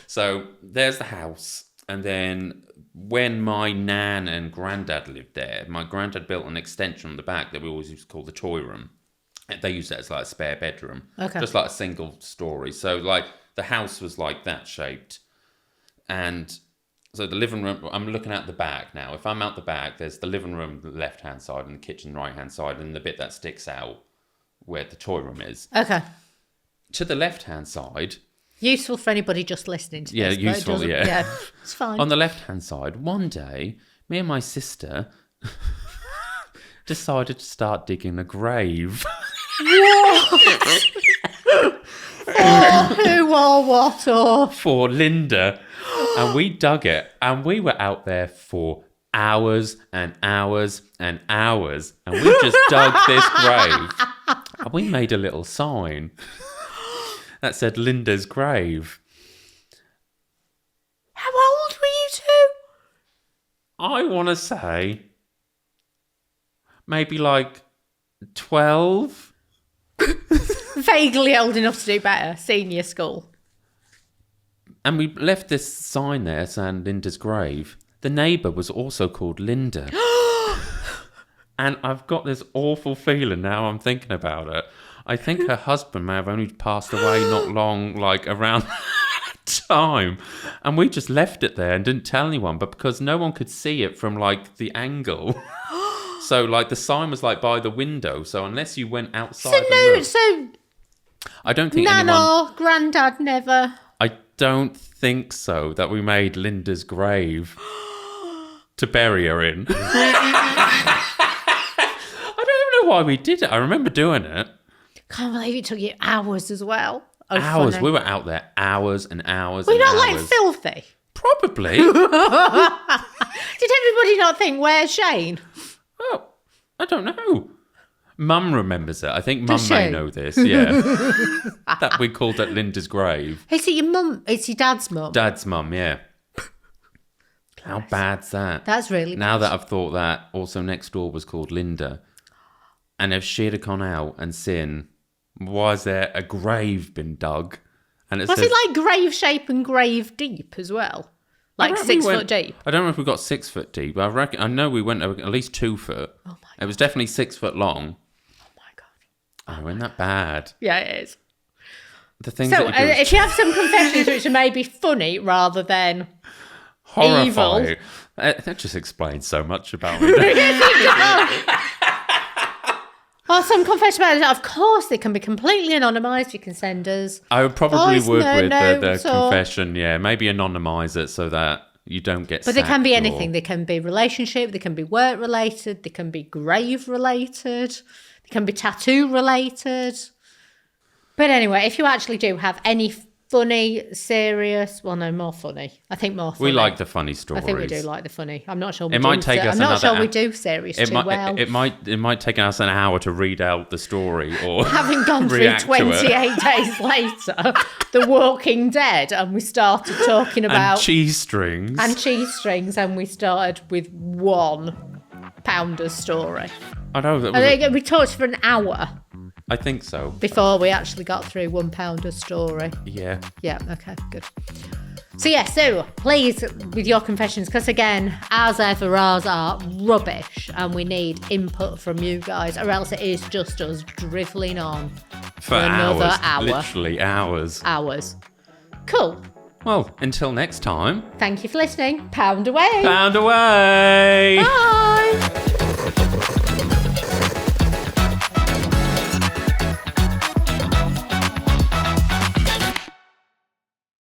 So there's the house. And then when my nan and granddad lived there, my granddad built an extension on the back that we always used to call the toy room. They used it as like a spare bedroom. Okay. Just like a single story. So like the house was like that shaped. And so the living room, I'm looking at the back now. If I'm out the back, there's the living room, the left-hand side, and the kitchen, right-hand side, and the bit that sticks out where the toy room is. Okay. To the left-hand side... Useful for anybody just listening to this. Yeah, useful, yeah. Yeah, it's fine. On the left-hand side, one day, me and my sister decided to start digging a grave. What? For who or what or? For Linda. And we dug it, and we were out there for hours and hours and hours, and we just dug this grave. And we made a little sign that said Linda's grave. How old were you two? I want to say maybe like 12. Vaguely old enough to do better. Senior school. And we left this sign there saying Linda's grave. The neighbour was also called Linda. And I've got this awful feeling now I'm thinking about it. I think her husband may have only passed away not long, like around that time. And we just left it there and didn't tell anyone. But because no one could see it from like the angle. So like the sign was like by the window. So unless you went outside. I don't think Nan anyone... or Grandad never... I don't think so, that we made Linda's grave to bury her in. I don't even know why we did it. I remember doing it. Can't believe it took you hours as well. Oh, hours. funny. We were out there hours and hours We're and not hours. like filthy. Probably. Did everybody not think, where's Shane? Oh, I don't know. Mum remembers it. I think Mum Does may she? know this, yeah. That we called it Linda's grave. Is it your mum? It's your dad's mum? Dad's mum, yeah. How bad's that? That's really bad. Now that I've thought that, also next door was called Linda. And if she'd have gone out and seen, was there a grave been dug? And it Was says, it like grave shape and grave deep as well? Like 6 foot deep? I don't know if we got 6 foot deep, but I know we went at least 2 foot. Oh my God. It was definitely 6 foot long. Oh my God. Oh, isn't that bad? Yeah, it is. The things So, that you do is if you have some confessions which are maybe funny rather than horrifying. evil. That just explains so much about me. Or some confession about it. Of course, they can be completely anonymised. You can send us. I would probably voice would with the notes or- confession, yeah. Maybe anonymise it so that you don't get But they can be sacked anything. They can be relationship. They can be work related. They can be grave related. They can be tattoo related. But anyway, if you actually do have any funny, serious, well, no, more funny. I think more funny. We like the funny stories. I think we do like the funny. I'm not sure we It might take us I'm not another sure we hour. do serious It too might, well. it might take us an hour to read out the story or Having gone through react to it. 28 days later, The Walking Dead, and we started talking about... and cheese strings. And cheese strings, and we started with 1 Pounder's story. I know that I was think we talked for an hour I think so. before we actually got through 1 Pounder's story. Yeah. Yeah, okay, good. So yeah, so please, with your confessions, because again, as ever, ours are rubbish, and we need input from you guys, or else it is just us drivelling on For another hours. hour. Literally hours. Hours. Cool. Well, until next time. Thank you for listening. Pound away. Pound away! Bye.